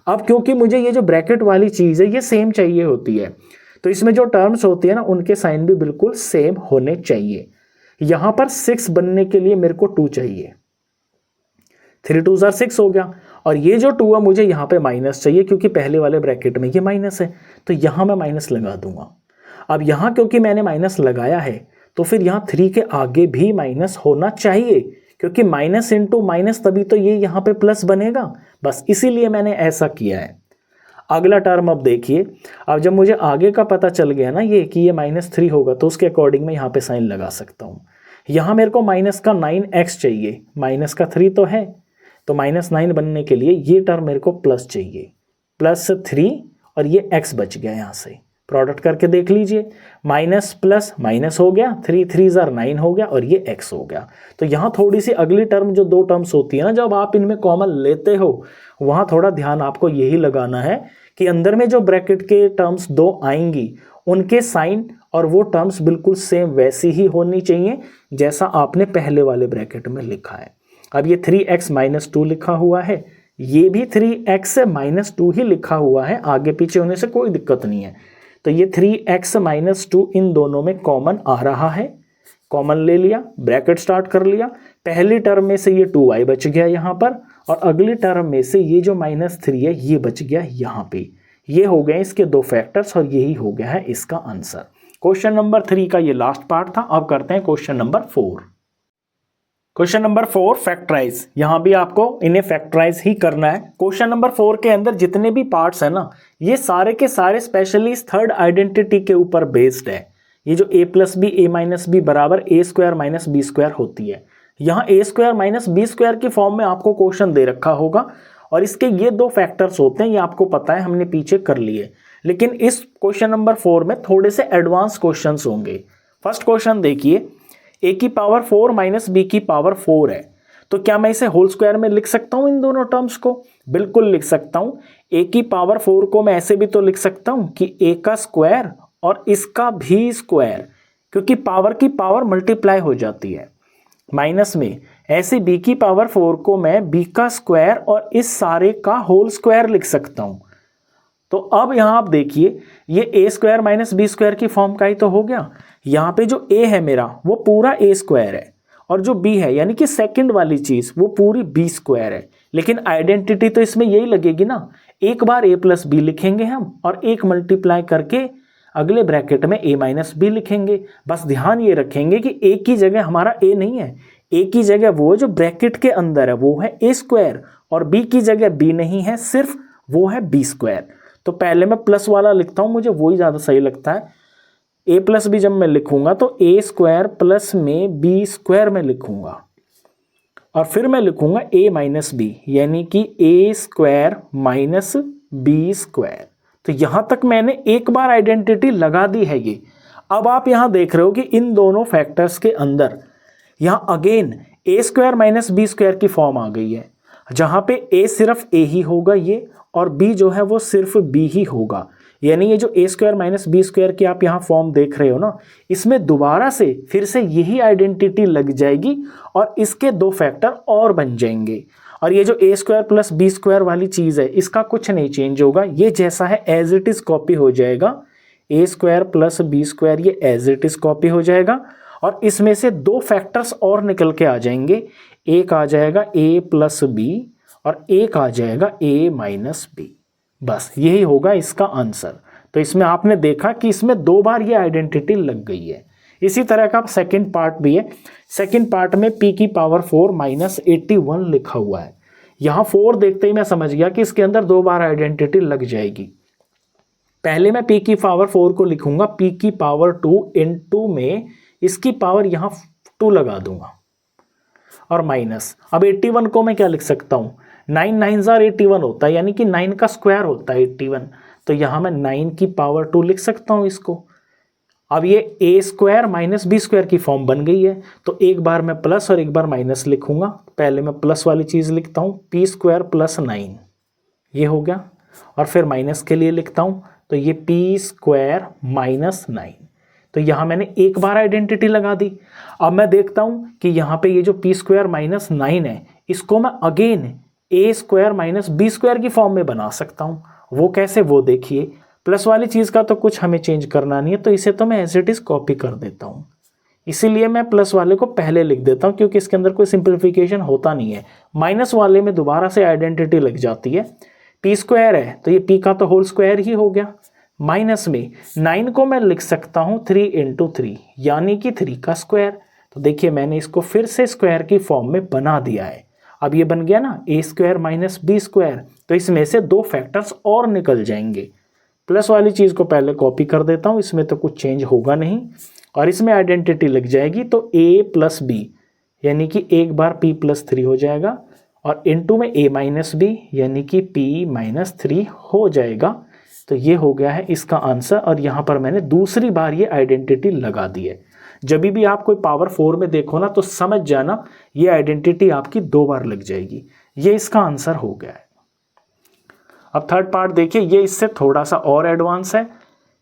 अब क्योंकि मुझे ये जो ब्रैकेट वाली चीज़ है ये सेम चाहिए होती है, तो इसमें जो टर्म्स होती है ना उनके साइन भी बिल्कुल सेम होने चाहिए। यहाँ पर 6 बनने के लिए मेरे को 2 चाहिए, 3 2 6 हो गया, और ये जो 2 है मुझे यहाँ पे माइनस चाहिए क्योंकि पहले वाले ब्रैकेट में ये माइनस है, तो यहाँ मैं माइनस लगा दूंगा। अब यहाँ क्योंकि मैंने माइनस लगाया है तो फिर यहाँ 3 के आगे भी माइनस होना चाहिए, क्योंकि माइनस इंटू माइनस तभी तो ये यहाँ पे प्लस बनेगा, बस इसीलिए मैंने ऐसा किया है। अगला टर्म अब देखिए, अब जब मुझे आगे का पता चल गया ना ये कि ये -3 होगा, तो उसके अकॉर्डिंग मैं यहाँ पे साइन लगा सकता हूँ। यहाँ मेरे को माइनस का 9x चाहिए, माइनस का 3 तो है, तो -9 बनने के लिए ये टर्म मेरे को प्लस चाहिए, +3 और ये x बच गया। यहाँ से प्रोडक्ट करके देख लीजिए, माइनस प्लस माइनस हो गया, 3 3 9 हो गया और ये x हो गया। तो यहाँ थोड़ी सी अगली टर्म जो 2 टर्म्स होती है ना, जब आप इनमें कॉमन लेते हो वहाँ थोड़ा ध्यान आपको यही लगाना है कि अंदर में जो ब्रैकेट के टर्म्स 2 आएंगी उनके साइन और वो टर्म्स बिल्कुल सेम वैसी ही होनी चाहिए जैसा आपने पहले वाले ब्रैकेट में लिखा है। अब ये 3x माइनस 2 लिखा हुआ है, ये भी 3x माइनस 2 ही लिखा हुआ है, आगे पीछे होने से कोई दिक्कत नहीं है। तो ये 3x माइनस 2 इन दोनों में कॉमन आ रहा है, कॉमन ले लिया, ब्रैकेट स्टार्ट कर लिया। पहली टर्म में से ये 2y बच गया यहाँ पर, और अगली टर्म में से ये जो -3 है ये बच गया यहाँ पे। ये हो गए इसके दो फैक्टर्स और यही हो गया है इसका आंसर। क्वेश्चन नंबर 3 का ये लास्ट पार्ट था। अब करते हैं question number 4। Question number 4 factorise. यहां भी आपको इन्हें फैक्टराइज ही करना है। क्वेश्चन नंबर 4 के अंदर जितने भी पार्ट्स है ना, ये सारे के सारे स्पेशली थर्ड आइडेंटिटी के ऊपर बेस्ड है। ये जो a plus B A minus B बराबर A square minus B square होती है, यहाँ A square minus B square की फॉर्म में आपको क्वेश्चन दे रखा होगा और इसके ये दो फैक्टर्स होते हैं, ये आपको पता है, हमने पीछे कर लिए। लेकिन इस क्वेश्चन नंबर 4 में थोड़े से एडवांस क्वेश्चंस होंगे। फर्स्ट क्वेश्चन देखिए, a की पावर 4 माइनस बी की पावर 4 है, तो क्या मैं इसे होल स्क्वायर में लिख सकता हूं इन दोनों टर्म्स को? बिल्कुल लिख सकता हूं। a की पावर 4 को मैं ऐसे भी तो लिख सकता हूं कि a का स्क्वायर और इसका भी स्क्वायर, क्योंकि पावर की पावर मल्टीप्लाई हो जाती है। माइनस में ऐसे b की पावर 4 को मैं b का स्क्वायर और इस सारे का होल स्क्वायर लिख सकता हूं। तो अब यहां आप देखिए, ये a square minus B square की फॉर्म का ही तो हो गया। यहाँ पे जो a है मेरा वो पूरा a स्क्वायर है, और जो b है यानी कि सेकंड वाली चीज वो पूरी b स्क्वायर है। लेकिन आइडेंटिटी तो इसमें यही लगेगी ना, एक बार a प्लस बी लिखेंगे हम और एक मल्टीप्लाई करके अगले ब्रैकेट में a माइनस बी लिखेंगे। बस ध्यान ये रखेंगे कि a की जगह हमारा a नहीं है, a की जगह वो जो ब्रैकेट के अंदर है वो है a स्क्वायर, और b की जगह b नहीं है, सिर्फ वो है b स्क्वायर। तो पहले मैं प्लस वाला लिखता हूं, मुझे वही ज़्यादा सही लगता है। a प्लस बी जब मैं लिखूंगा तो a स्क्वायर प्लस में b स्क्वायर में लिखूंगा, और फिर मैं लिखूंगा a माइनस बी, यानी कि a square minus B square. तो यहां तक मैंने एक बार आइडेंटिटी लगा दी है ये। अब आप यहां देख रहे हो कि इन दोनों फैक्टर्स के अंदर यहां again a square minus B square की फॉर्म आ गई है, जहां पे a सिर्फ a ही होगा ये, और b जो है वो सिर्फ b ही होगा। यानी ये जो a square minus B square की आप यहाँ फॉर्म देख रहे हो ना, इसमें दोबारा से फिर से यही आइडेंटिटी लग जाएगी और इसके दो फैक्टर और बन जाएंगे। और ये जो a square plus B square वाली चीज़ है, इसका कुछ नहीं चेंज होगा, ये जैसा है एज इट इज़ कॉपी हो जाएगा। a square plus B square ये एज इट इज़ कॉपी हो जाएगा, और इसमें से दो फैक्टर्स और निकल के आ जाएंगे। एक आ जाएगा a प्लस बी और एक आ जाएगा a माइनस बी। बस यही होगा इसका आंसर। तो इसमें आपने देखा कि इसमें दो बार ये आइडेंटिटी लग गई है। इसी तरह का सेकंड पार्ट भी है। सेकंड पार्ट में p की पावर 4 माइनस 81 लिखा हुआ है। यहाँ 4 देखते ही मैं समझ गया कि इसके अंदर दो बार आइडेंटिटी लग जाएगी। पहले मैं p की पावर 4 को लिखूंगा p की पावर 2 इनटू में इसकी पावर यहाँ 2 लगा दूंगा, और माइनस। अब 81 को मैं क्या लिख सकता हूँ, 9 9 81 होता है, यानी कि 9 का स्क्वायर होता है 81। तो यहाँ मैं 9 की पावर 2 लिख सकता हूँ इसको। अब ये a square minus B square की फॉर्म बन गई है, तो एक बार मैं प्लस और एक बार माइनस लिखूंगा। पहले मैं प्लस वाली चीज़ लिखता हूँ, p स्क्वायर प्लस 9, ये हो गया। और फिर माइनस के लिए लिखता हूँ, तो ये p स्क्वायर माइनस 9। तो यहाँ मैंने एक बार आइडेंटिटी लगा दी। अब मैं देखता हूँ कि यहाँ पे ये जो p स्क्वायर माइनस 9 है, इसको मैं again a square minus B square की फॉर्म में बना सकता हूँ। वो कैसे, वो देखिए। प्लस वाली चीज़ का तो कुछ हमें चेंज करना नहीं है, तो इसे तो मैं एज इट इज़ कॉपी कर देता हूँ। इसीलिए मैं प्लस वाले को पहले लिख देता हूँ, क्योंकि इसके अंदर कोई सिंप्लीफिकेशन होता नहीं है। माइनस वाले में दोबारा से आइडेंटिटी लग जाती है। p स्क्वायर है तो ये p का तो होल स्क्वायर ही हो गया। माइनस में 9 को मैं लिख सकता हूँ 3 इंटू 3, यानी कि 3 का स्क्वायर। तो देखिए मैंने इसको फिर से स्क्वायर की फॉर्म में बना दिया है। अब ये बन गया ना a square minus B square, तो इसमें से दो फैक्टर्स और निकल जाएंगे। प्लस वाली चीज़ को पहले कॉपी कर देता हूँ, इसमें तो कुछ चेंज होगा नहीं, और इसमें आइडेंटिटी लग जाएगी। तो a प्लस बी यानी कि एक बार p प्लस 3 हो जाएगा, और इनटू में a माइनस बी यानी कि p माइनस 3 हो जाएगा। तो ये हो गया है इसका आंसर, और यहाँ पर मैंने दूसरी बार ये आइडेंटिटी लगा दी है। जब भी आप कोई पावर 4 में देखो ना, तो समझ जाना ये आइडेंटिटी आपकी दो बार लग जाएगी। ये इसका आंसर हो गया है। अब थर्ड पार्ट देखिए, ये इससे थोड़ा सा और एडवांस है।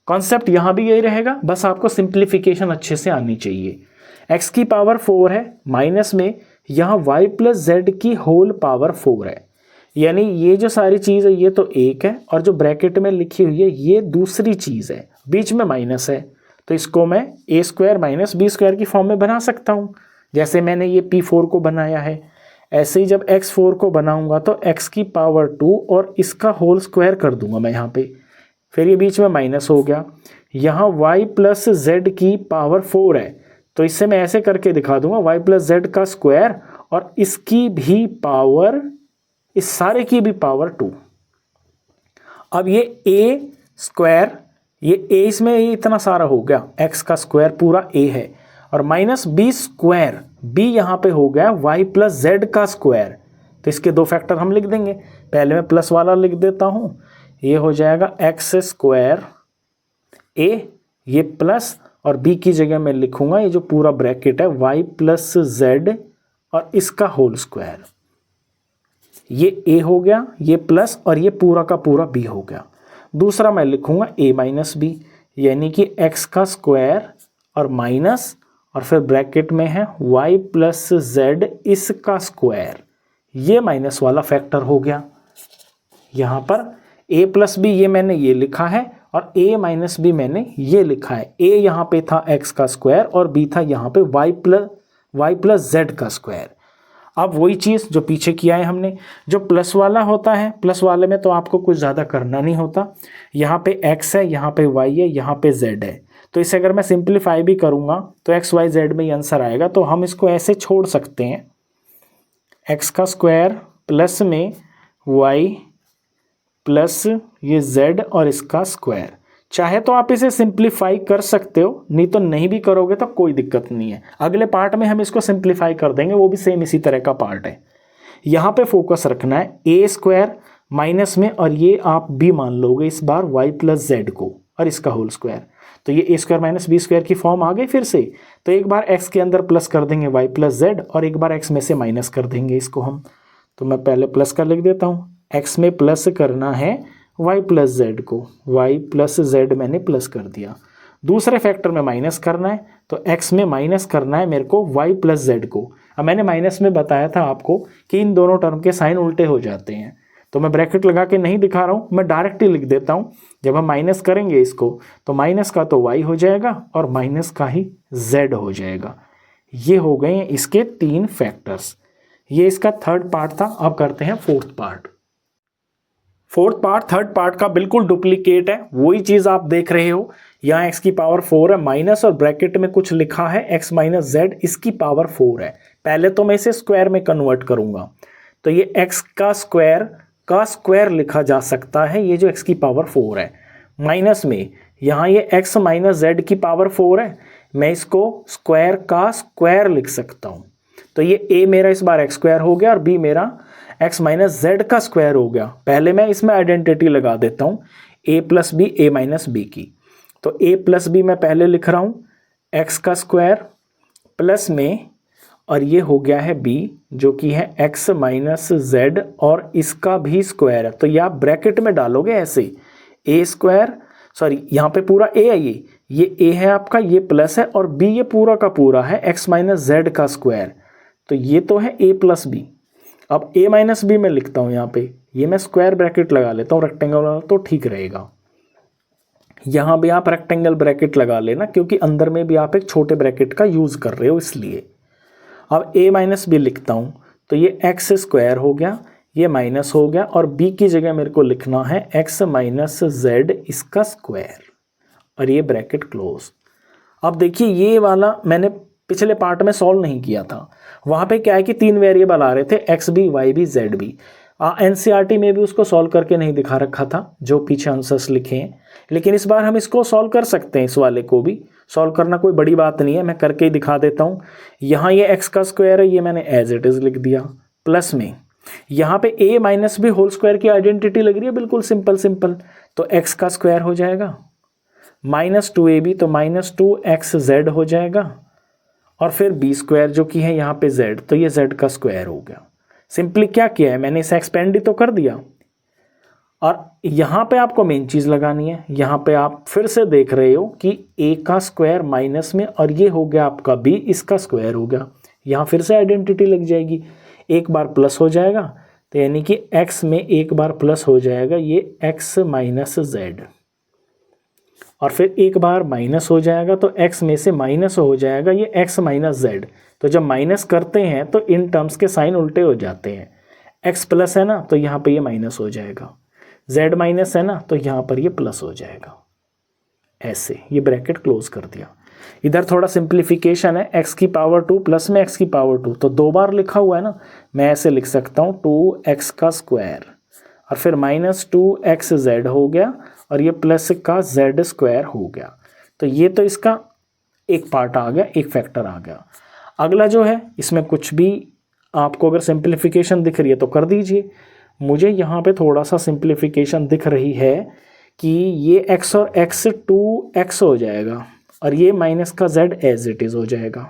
कॉन्सेप्ट यहाँ भी यही रहेगा, बस आपको सिंप्लीफिकेशन अच्छे से आनी चाहिए। x की पावर 4 है, माइनस में यहाँ y प्लस जेड की होल पावर 4 है, यानी ये जो सारी चीज़ है ये तो एक है और जो ब्रैकेट में लिखी हुई है ये दूसरी चीज़ है, बीच में माइनस है, तो इसको मैं a square minus B square की फॉर्म में बना सकता हूँ, जैसे मैंने ये p4 को बनाया है। ऐसे ही जब x4 को बनाऊंगा तो x की पावर 2 और इसका होल स्क्वायर कर दूंगा मैं यहाँ पे, फिर ये बीच में माइनस हो गया। यहाँ y प्लस जेड की पावर 4 है, तो इससे मैं ऐसे करके दिखा दूंगा y प्लस जेड का स्क्वायर और इसकी भी पावर, इस सारे की भी पावर 2। अब ये a स्क्वायर, ये a इसमें ये इतना सारा हो गया, x का स्क्वायर पूरा a है, और माइनस बी स्क्वायर, b यहाँ पे हो गया y प्लस जेड का स्क्वायर। तो इसके दो फैक्टर हम लिख देंगे, पहले मैं प्लस वाला लिख देता हूँ, ये हो जाएगा एक्स स्क्वायर a, ये प्लस, और b की जगह मैं लिखूंगा ये जो पूरा ब्रैकेट है y प्लस जेड और इसका होल स्क्वायर। ये a हो गया, ये प्लस, और ये पूरा का पूरा b हो गया। दूसरा मैं लिखूंगा a माइनस बी, यानी कि x का स्क्वायर और माइनस, और फिर ब्रैकेट में है y प्लस जेड इसका स्क्वायर, ये माइनस वाला फैक्टर हो गया। यहाँ पर a प्लस बी ये मैंने ये लिखा है और a माइनस बी मैंने ये लिखा है। a यहाँ पे था x का स्क्वायर और b था यहाँ पे y प्लस जेड का स्क्वायर। अब वही चीज़ जो पीछे किया है हमने, जो प्लस वाला होता है, प्लस वाले में तो आपको कुछ ज़्यादा करना नहीं होता, यहाँ पे x है, यहाँ पे y है, यहाँ पे z है, तो इसे अगर मैं सिंप्लीफाई भी करूँगा तो x y z में ही आंसर आएगा। तो हम इसको ऐसे छोड़ सकते हैं, x का स्क्वायर प्लस में y प्लस ये z और इसका स्क्वायर। चाहे तो आप इसे सिंप्लीफाई कर सकते हो, नहीं तो नहीं भी करोगे तो कोई दिक्कत नहीं है, अगले पार्ट में हम इसको सिंप्लीफाई कर देंगे, वो भी सेम इसी तरह का पार्ट है। यहाँ पे फोकस रखना है a स्क्वायर माइनस में, और ये आप भी मान लोगे इस बार y प्लस जेड को और इसका होल स्क्वायर, तो ये a square minus B square की फॉर्म आ गई फिर से। तो एक बार x के अंदर प्लस कर देंगे y प्लस जेड और एक बार x में से माइनस कर देंगे इसको हम। तो मैं पहले प्लस का लिख देता हूँ, x में प्लस करना है y प्लस जेड को, y प्लस जेड मैंने प्लस कर दिया। दूसरे फैक्टर में माइनस करना है, तो x में माइनस करना है मेरे को y प्लस जेड को। अब मैंने माइनस में बताया था आपको कि इन दोनों टर्म के साइन उल्टे हो जाते हैं, तो मैं ब्रैकेट लगा के नहीं दिखा रहा हूँ, मैं डायरेक्ट ही लिख देता हूँ। जब हम माइनस करेंगे इसको तो माइनस का तो y हो जाएगा और माइनस का ही z हो जाएगा। ये हो गए हैं इसके तीन फैक्टर्स। ये इसका थर्ड पार्ट था। अब करते हैं fourth part. Fourth part third part का बिल्कुल डुप्लीकेट है, वही चीज़ आप देख रहे हो। यहाँ x की पावर 4 है माइनस, और ब्रैकेट में कुछ लिखा है x माइनस जेड, इसकी पावर 4 है। पहले तो मैं इसे स्क्वायर में कन्वर्ट करूँगा, तो ये x का स्क्वायर लिखा जा सकता है, ये जो x की पावर 4 है, माइनस में यहाँ ये x माइनस जेड की पावर 4 है, मैं इसको स्क्वायर का स्क्वायर लिख सकता हूँ। तो ये a मेरा इस बार x स्क्वायर हो गया और b मेरा x माइनस जेड का स्क्वायर हो गया। पहले मैं इसमें आइडेंटिटी लगा देता हूँ a plus B a minus B की। तो a प्लस बी मैं पहले लिख रहा हूँ x का स्क्वायर प्लस में, और ये हो गया है b जो कि है x माइनस जेड और इसका भी स्क्वायर है। तो ये आप ब्रैकेट में डालोगे ऐसे, a स्क्वायर, सॉरी यहाँ पे पूरा a है, ये a है आपका, ये प्लस है, और b ये पूरा का पूरा है x माइनस जेड का स्क्वायर। तो ये तो है a प्लस बी। अब a माइनस बी में लिखता हूँ यहाँ पे, ये मैं स्क्वायर ब्रैकेट लगा लेता हूँ रेक्टेंगल वाला, तो ठीक रहेगा। यहाँ भी आप रेक्टेंगल ब्रैकेट लगा लेना, क्योंकि अंदर में भी आप एक छोटे ब्रैकेट का यूज़ कर रहे हो इसलिए। अब a माइनस बी लिखता हूँ, तो ये x स्क्वायर हो गया, ये माइनस हो गया, और b की जगह मेरे को लिखना है x माइनस जेड इसका स्क्वायर, और ये ब्रैकेट क्लोज। अब देखिए ये वाला मैंने पिछले पार्ट में सॉल्व नहीं किया था, वहाँ पे क्या है कि तीन वेरिएबल आ रहे थे, X B Y B Z B. NCERT में भी उसको सॉल्व करके नहीं दिखा रखा था जो पीछे आंसर्स लिखे हैं, लेकिन इस बार हम इसको सॉल्व कर सकते हैं। इस वाले को भी सॉल्व करना कोई बड़ी बात नहीं है, मैं करके ही दिखा देता हूँ। यहाँ ये एक्स का स्क्वायर है, ये मैंने एज इट इज़ लिख दिया, प्लस में यहाँ पे a minus B whole square की आइडेंटिटी लग रही है, बिल्कुल सिंपल, तो x का स्क्वायर हो जाएगा, माइनस 2ab तो माइनस 2xz हो जाएगा, और फिर b स्क्वायर जो कि है यहाँ पे z, तो ये z का स्क्वायर हो गया। सिंपली क्या किया है मैंने, इसे एक्सपेंड ही तो कर दिया। और यहाँ पे आपको मेन चीज़ लगानी है, यहाँ पे आप फिर से देख रहे हो कि a का स्क्वायर माइनस में और ये हो गया आपका b, इसका स्क्वायर हो गया। यहाँ फिर से आइडेंटिटी लग जाएगी, एक बार प्लस हो जाएगा तो यानी कि x में एक बार प्लस हो जाएगा ये x माइनस जेड, और फिर एक बार माइनस हो जाएगा तो x में से माइनस हो जाएगा ये x माइनस जेड। तो जब माइनस करते हैं तो इन टर्म्स के साइन उल्टे हो जाते हैं, x प्लस है ना तो यहाँ पे ये माइनस हो जाएगा, z माइनस है ना तो यहाँ पर ये प्लस हो जाएगा। ऐसे ये ब्रैकेट क्लोज कर दिया। इधर थोड़ा सिंप्लीफिकेशन है, x की पावर 2 प्लस में x की पावर 2, तो दो बार लिखा हुआ है ना, मैं ऐसे लिख सकता हूँ 2x का स्क्वायर और फिर माइनस 2xz हो गया और ये प्लस का z स्क्वायर हो गया। तो ये तो इसका एक पार्ट आ गया, एक फैक्टर आ गया। अगला जो है इसमें कुछ भी आपको अगर सिंप्लीफिकेशन दिख रही है तो कर दीजिए। मुझे यहाँ पे थोड़ा सा सिंप्लीफिकेशन दिख रही है कि ये x और x 2x हो जाएगा और ये माइनस का z एज इट इज़ हो जाएगा।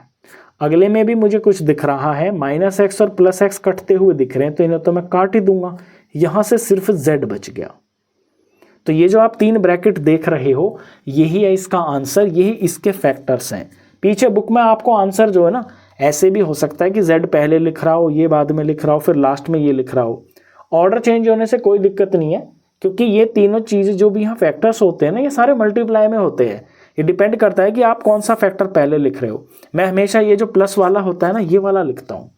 अगले में भी मुझे कुछ दिख रहा है, माइनस x और प्लस x कटते हुए दिख रहे हैं तो इन्हें तो मैं काट ही दूंगा, यहाँ से सिर्फ z बच गया। तो ये जो आप तीन ब्रैकेट देख रहे हो यही है इसका आंसर, यही इसके फैक्टर्स हैं। पीछे बुक में आपको आंसर जो है ना ऐसे भी हो सकता है कि z पहले लिख रहा हो, ये बाद में लिख रहा हो, फिर लास्ट में ये लिख रहा हो। ऑर्डर चेंज होने से कोई दिक्कत नहीं है, क्योंकि ये तीनों चीज़ें जो भी यहाँ फैक्टर्स होते हैं ना ये सारे मल्टीप्लाई में होते हैं। ये डिपेंड करता है कि आप कौन सा फैक्टर पहले लिख रहे हो। मैं हमेशा ये जो प्लस वाला होता है ना ये वाला लिखता हूँ,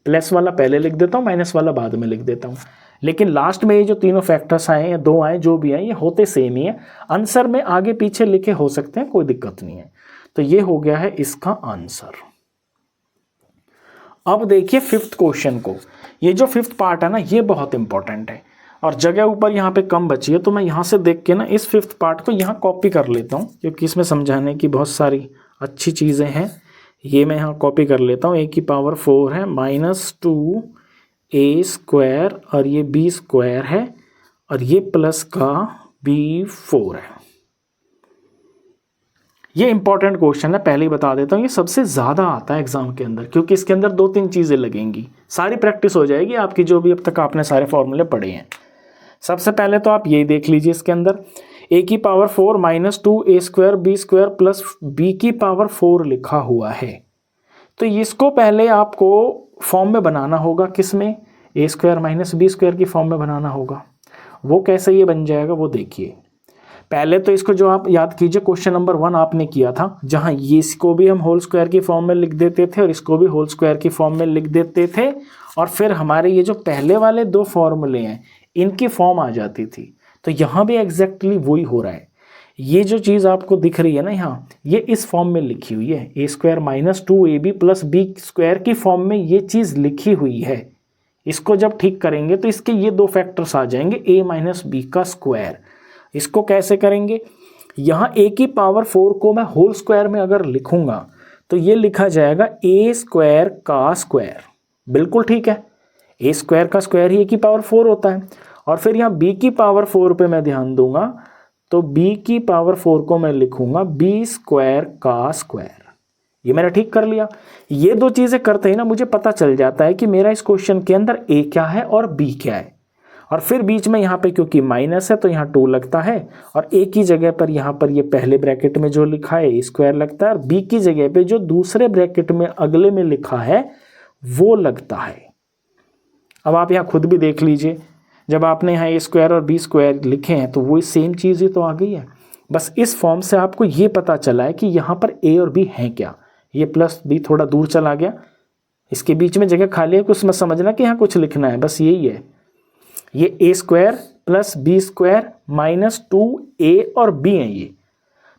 प्लस वाला पहले लिख देता हूँ, माइनस वाला बाद में लिख देता हूँ। लेकिन लास्ट में ये जो तीनों फैक्टर्स आए या दो आए जो भी आए ये होते सेम ही है। आंसर में आगे पीछे लिखे हो सकते हैं, कोई दिक्कत नहीं है। तो ये हो गया है इसका आंसर। अब देखिए फिफ्थ क्वेश्चन को। ये जो फिफ्थ पार्ट है ना ये बहुत इंपॉर्टेंट है और जगह ऊपर यहाँ पे कम बची है, तो मैं यहाँ से देख के ना इस फिफ्थ पार्ट को यहाँ कॉपी कर लेता हूँ, क्योंकि इसमें समझाने की बहुत सारी अच्छी चीज़ें हैं। ये मैं यहाँ कॉपी कर लेता हूँ। a की पावर 4 है माइनस 2a स्क्वायर और ये b स्क्वायर है और ये प्लस का b4 है। ये इंपॉर्टेंट क्वेश्चन है, पहले ही बता देता हूँ, ये सबसे ज़्यादा आता है एग्जाम के अंदर, क्योंकि इसके अंदर दो तीन चीज़ें लगेंगी, सारी प्रैक्टिस हो जाएगी आपकी जो भी अब तक आपने सारे फॉर्मूले पढ़े हैं। सबसे पहले तो आप यही देख लीजिए, इसके अंदर a की power 4 minus 2a square b square plus b की पावर 4 लिखा हुआ है। तो इसको पहले आपको फॉर्म में बनाना होगा, किस में, a square minus b square की फॉर्म में बनाना होगा। वो कैसे ये बन जाएगा वो देखिए। पहले तो इसको जो आप याद कीजिए क्वेश्चन नंबर 1 आपने किया था, जहाँ ये इसको भी हम होल स्क्वायर की फॉर्म में लिख देते थे और इसको भी होल स्क्वायर की फॉर्म में लिख देते थे, और फिर हमारे ये जो पहले वाले दो फॉर्मूले हैं इनकी फॉर्म आ जाती थी। तो यहाँ भी एग्जैक्टली वही हो रहा है। ये जो चीज़ आपको दिख रही है ना यहाँ, ये इस फॉर्म में लिखी हुई है, a square minus 2ab plus b square की फॉर्म में ये चीज़ लिखी हुई है। इसको जब ठीक करेंगे तो इसके ये दो फैक्टर्स आ जाएंगे, a माइनस b का स्क्वायर। इसको कैसे करेंगे, यहाँ a की पावर 4 को मैं होल स्क्वायर में अगर लिखूंगा तो ये लिखा जाएगा a स्क्वायर का स्क्वायर। बिल्कुल ठीक है, a स्क्वायर का स्क्वायर ही a की पावर 4 होता है। और फिर यहाँ b की पावर 4 पे मैं ध्यान दूंगा तो b की पावर 4 को मैं लिखूंगा b स्क्वायर का स्क्वायर। ये मैंने ठीक कर लिया। ये दो चीज़ें करते ही ना मुझे पता चल जाता है कि मेरा इस क्वेश्चन के अंदर a क्या है और b क्या है। और फिर बीच में यहाँ पे क्योंकि माइनस है तो यहाँ 2 लगता है, और a की जगह पर यहाँ पर ये पहले ब्रैकेट में जो लिखा है स्क्वायर लगता है, और b की जगह पे जो दूसरे ब्रैकेट में अगले में लिखा है वो लगता है। अब आप यहाँ खुद भी देख लीजिए, जब आपने यहाँ a स्क्वायर और b स्क्वायर लिखे हैं तो वही सेम चीज़ ही तो आ गई है। बस इस फॉर्म से आपको ये पता चला है कि यहाँ पर a और b हैं क्या। ये प्लस b थोड़ा दूर चला गया, इसके बीच में जगह खाली है, कुछ मत समझना कि यहाँ कुछ लिखना है, बस यही है। ये a square plus b square minus 2a और b है ये,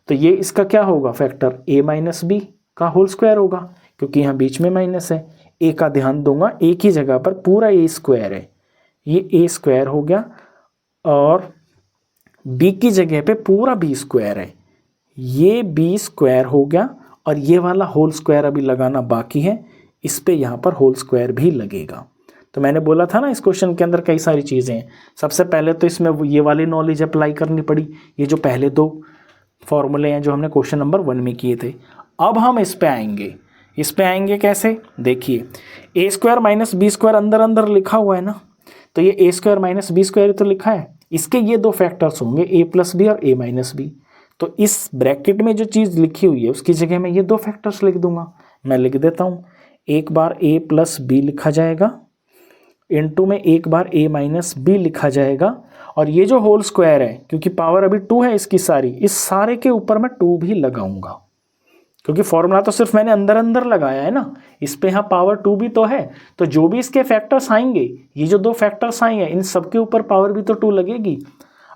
तो ये इसका क्या होगा फैक्टर, a माइनस b का होल स्क्वायर होगा, क्योंकि यहाँ बीच में माइनस है। a का ध्यान दूंगा, a की जगह पर पूरा a स्क्वायर है, ये a स्क्वायर हो गया, और b की जगह पे पूरा b स्क्वायर है, ये b स्क्वायर हो गया, और ये वाला होल स्क्वायर अभी लगाना बाकी है, इस पे यहाँ पर होल स्क्वायर भी लगेगा। तो मैंने बोला था ना इस क्वेश्चन के अंदर कई सारी चीज़ें हैं। सबसे पहले तो इसमें ये वाली नॉलेज अप्लाई करनी पड़ी, ये जो पहले दो फॉर्मूले हैं जो हमने क्वेश्चन नंबर 1 में किए थे। अब हम इस पे आएंगे। इस पे आएंगे कैसे, देखिए a square minus b square अंदर अंदर लिखा हुआ है ना, तो ये a square minus b square तो लिखा है, इसके ये दो फैक्टर्स होंगे ए प्लस बी और ए माइनस बी। तो इस ब्रैकेट में जो चीज़ लिखी हुई है उसकी जगह मैं ये दो फैक्टर्स लिख दूंगा। मैं लिख देता हूँ, एक बार ए प्लस बी लिखा जाएगा, इनटू में एक बार ए माइनस बी लिखा जाएगा, और ये जो होल स्क्वायर है क्योंकि पावर अभी 2 है इसकी सारी, इस सारे के ऊपर मैं 2 भी लगाऊंगा क्योंकि फॉर्मूला तो सिर्फ मैंने अंदर अंदर लगाया है ना, इस पे यहाँ पावर 2 भी तो है। तो जो भी इसके फैक्टर्स आएंगे, ये जो दो फैक्टर्स आएंगे, इन सब के ऊपर पावर भी तो 2 लगेगी।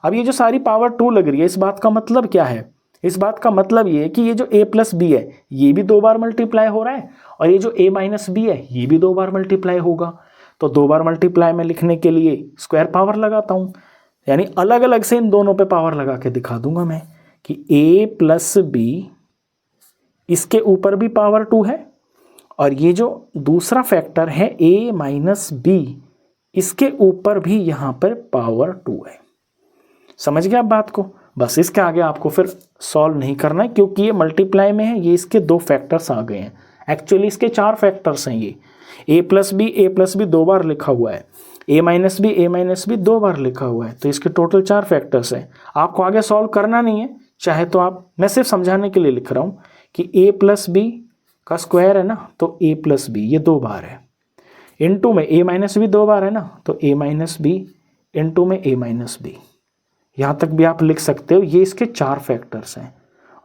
अब ये जो सारी पावर 2 लग रही है, इस बात का मतलब क्या है? इस बात का मतलब ये है कि ये जो a प्लस बी है ये भी 2 बार मल्टीप्लाई हो रहा है, और ये जो a माइनस बी है ये भी 2 बार मल्टीप्लाई होगा। तो 2 बार मल्टीप्लाई में लिखने के लिए स्क्वायर पावर लगाता हूँ, यानी अलग अलग से इन दोनों पे पावर लगा के दिखा दूंगा मैं कि a प्लस बी, इसके ऊपर भी पावर 2 है, और ये जो दूसरा फैक्टर है a माइनस बी, इसके ऊपर भी यहाँ पर पावर 2 है। समझ गया आप बात को? बस इसके आगे आपको फिर सॉल्व नहीं करना है क्योंकि ये मल्टीप्लाई में है, ये इसके दो फैक्टर्स आ गए हैं। एक्चुअली इसके 4 फैक्टर्स हैं। ये a प्लस बी 2 बार लिखा हुआ है, a माइनस बी 2 बार लिखा हुआ है, तो इसके टोटल 4 फैक्टर्स हैं। आपको आगे सॉल्व करना नहीं है, चाहे तो आप, मैं सिर्फ समझाने के लिए लिख रहा हूँ कि a प्लस बी का स्क्वायर है ना, तो a प्लस बी ये 2 बार है, इनटू में a माइनस बी 2 बार है ना, तो a माइनस बी इनटू में a माइनस बी। यहाँ तक भी आप लिख सकते हो। ये इसके 4 फैक्टर्स हैं।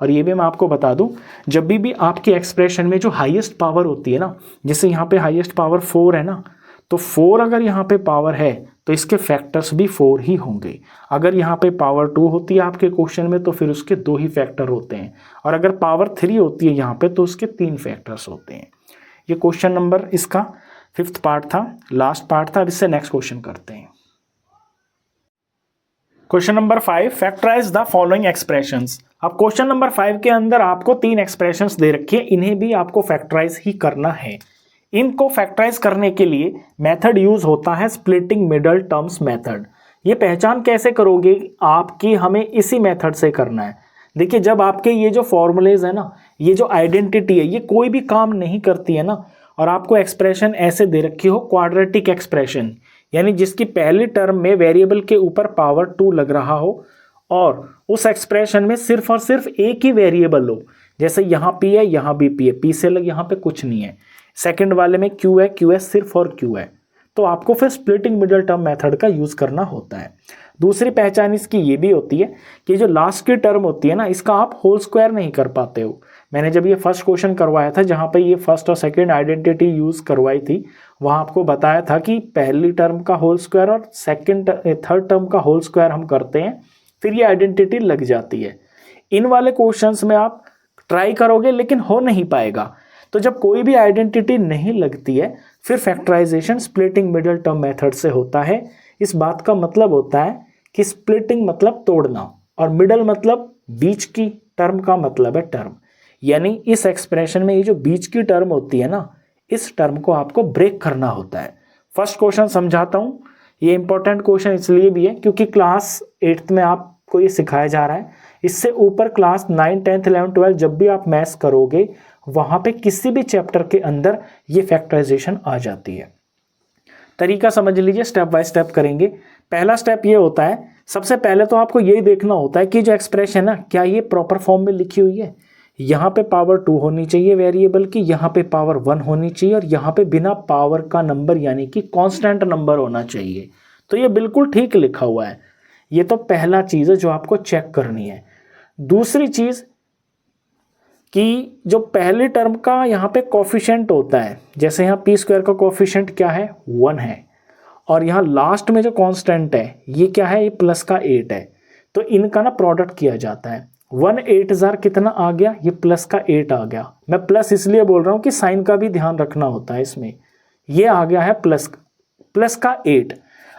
और ये भी मैं आपको बता दूं, जब भी आपकी एक्सप्रेशन में जो हाईएस्ट पावर होती है ना, जैसे यहाँ पे हाईएस्ट पावर 4 है ना, तो 4 अगर यहाँ पे पावर है तो इसके फैक्टर्स भी 4 ही होंगे। अगर यहाँ पे पावर 2 होती है आपके क्वेश्चन में तो फिर उसके 2 ही फैक्टर होते हैं, और अगर पावर 3 होती है यहाँ पे तो उसके 3 फैक्टर्स होते हैं। ये क्वेश्चन नंबर इसका 5th पार्ट था, लास्ट पार्ट था। अब इससे नेक्स्ट क्वेश्चन करते हैं। Question number 5, factorise the following expressions. अब क्वेश्चन नंबर 5 के अंदर आपको 3 एक्सप्रेशंस दे रखी है, इन्हें भी आपको फैक्टराइज ही करना है। इनको फैक्टराइज करने के लिए मेथड यूज होता है स्प्लिटिंग मिडल टर्म्स मेथड। ये पहचान कैसे करोगे आपकी, हमें इसी मेथड से करना है। देखिए, जब आपके ये जो फॉर्मूलेज है ना, ये जो आइडेंटिटी है, ये कोई भी काम नहीं करती है ना, और आपको एक्सप्रेशन ऐसे दे रखी हो क्वाड्रेटिक एक्सप्रेशन, यानी जिसकी पहली टर्म में वेरिएबल के ऊपर पावर 2 लग रहा हो और उस एक्सप्रेशन में सिर्फ और सिर्फ एक ही वेरिएबल हो, जैसे यहाँ p है, यहाँ भी p है, p से अलग यहाँ पे कुछ नहीं है। सेकंड वाले में q है, q है सिर्फ और q है, तो आपको फिर स्प्लिटिंग मिडल टर्म मेथड का यूज करना होता है। दूसरी पहचान इसकी ये भी होती है कि जो लास्ट की टर्म होती है ना, इसका आप होल स्क्वायर नहीं कर पाते हो। मैंने जब ये फर्स्ट क्वेश्चन करवाया था, जहाँ पे ये फर्स्ट और सेकंड आइडेंटिटी यूज करवाई थी, वहाँ आपको बताया था कि पहली टर्म का होल स्क्वायर और थर्ड टर्म का होल स्क्वायर हम करते हैं, फिर ये आइडेंटिटी लग जाती है। इन वाले क्वेश्चंस में आप ट्राई करोगे लेकिन हो नहीं पाएगा। तो जब कोई भी आइडेंटिटी नहीं लगती है, फिर factorisation splitting middle term method से होता है। इस बात का मतलब होता है कि स्प्लिटिंग मतलब तोड़ना, और मिडल मतलब बीच की टर्म का मतलब है टर्म, यानी इस एक्सप्रेशन में ये जो बीच की टर्म होती है ना, इस टर्म को आपको ब्रेक करना होता है। फर्स्ट क्वेश्चन समझाता हूँ। ये इंपॉर्टेंट क्वेश्चन इसलिए भी है क्योंकि क्लास 8th में आपको ये सिखाया जा रहा है। इससे ऊपर क्लास 9, 10th, 11, 12 जब भी आप मैथ्स करोगे, वहाँ पे किसी भी चैप्टर के अंदर ये फैक्टराइजेशन आ जाती है। तरीका समझ लीजिए, स्टेप बाय स्टेप करेंगे। पहला स्टेप ये होता है, सबसे पहले तो आपको यही देखना होता है कि जो एक्सप्रेशन है ना, क्या ये प्रॉपर फॉर्म में लिखी हुई है। यहाँ पे पावर 2 होनी चाहिए वेरिएबल की, यहाँ पे पावर 1 होनी चाहिए, और यहाँ पे बिना पावर का नंबर यानी कि कांस्टेंट नंबर होना चाहिए। तो ये बिल्कुल ठीक लिखा हुआ है। ये तो पहला चीज़ है जो आपको चेक करनी है। दूसरी चीज़ कि जो पहली टर्म का यहाँ पे कोफिशिएंट होता है, जैसे यहाँ p स्क्वायर का कोफिशिएंट क्या है, 1 है, और यहाँ लास्ट में जो कांस्टेंट है ये क्या है, ये प्लस का 8 है। तो इनका ना प्रोडक्ट किया जाता है। 1 8,000 कितना आ गया, ये प्लस का 8 आ गया। मैं प्लस इसलिए बोल रहा हूँ कि साइन का भी ध्यान रखना होता है इसमें। ये आ गया है प्लस का 8।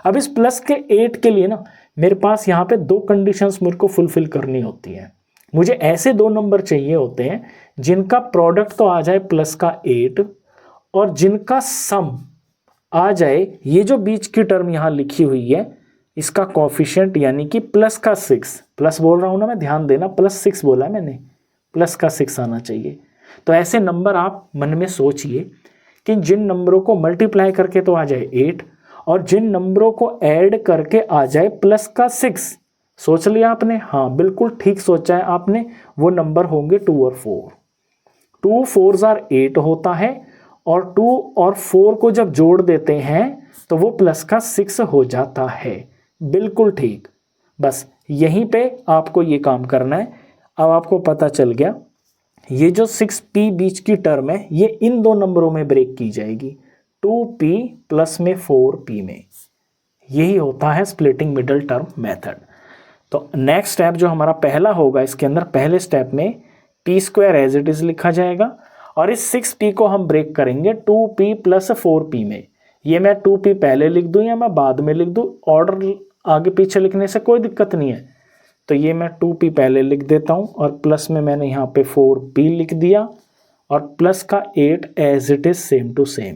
अब इस प्लस के 8 के लिए ना मेरे पास यहाँ पे 2 कंडीशंस मुझे को फुलफिल करनी होती है। मुझे ऐसे 2 नंबर चाहिए होते हैं जिनका प्रोडक्ट तो आ जाए प्लस का 8, और जिनका सम आ जाए ये जो बीच की टर्म यहाँ लिखी हुई है, इसका कोफिशिएंट यानी कि प्लस का 6। प्लस बोल रहा हूँ ना मैं, ध्यान देना, प्लस 6 बोला है मैंने, प्लस का 6 आना चाहिए। तो ऐसे नंबर आप मन में सोचिए कि जिन नंबरों को मल्टीप्लाई करके तो आ जाए 8, और जिन नंबरों को ऐड करके आ जाए प्लस का 6, सोच लिया आपने? हाँ बिल्कुल ठीक सोचा है आपने, वो नंबर होंगे 2 और 4। 2 4s are 8 होता है और 2 और 4 को जब जोड़ देते हैं तो वो प्लस का 6 हो जाता है। बिल्कुल ठीक, बस यहीं पे आपको ये काम करना है। अब आपको पता चल गया ये जो 6p बीच की टर्म है ये इन दो नंबरों में ब्रेक की जाएगी, 2p प्लस में 4p में। यही होता है स्प्लिटिंग मिडल टर्म मेथड। तो नेक्स्ट स्टेप जो हमारा पहला होगा, इसके अंदर पहले स्टेप में p square as it is लिखा जाएगा और इस 6p को हम ब्रेक करेंगे 2p प्लस 4p में। ये मैं 2p पहले लिख दूं या मैं बाद में लिख दूं, ऑर्डर आगे पीछे लिखने से कोई दिक्कत नहीं है। तो ये मैं 2p पहले लिख देता हूं और प्लस में मैंने यहाँ पे 4p लिख दिया और प्लस का 8 as it is same to same.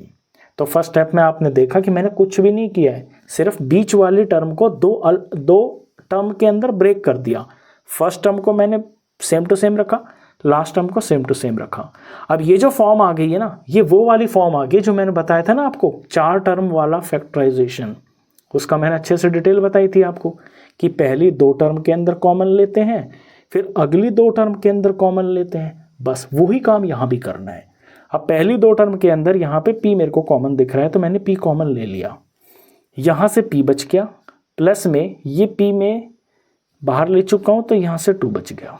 तो फर्स्ट स्टेप में आपने देखा कि मैंने कुछ भी नहीं किया है, सिर्फ बीच वाली टर्म को दो टर्म के अंदर ब्रेक कर दिया। फर्स्ट टर्म को मैंने सेम टू सेम रखा, लास्ट टर्म को सेम टू सेम रखा। अब ये जो फॉर्म आ गई है ना, ये वो वाली फॉर्म आ गई जो मैंने बताया था ना आपको, 4 टर्म वाला फैक्टराइजेशन। उसका मैंने अच्छे से डिटेल बताई थी आपको कि पहली 2 टर्म के अंदर कॉमन लेते हैं, फिर अगली 2 टर्म के अंदर कॉमन लेते हैं। बस वही काम यहाँ भी करना है। अब पहली 2 टर्म के अंदर यहाँ पे p मेरे को कॉमन दिख रहा है तो मैंने p कॉमन ले लिया, यहाँ से p बच गया, प्लस में ये p में बाहर ले चुका हूँ तो यहाँ से 2 बच गया,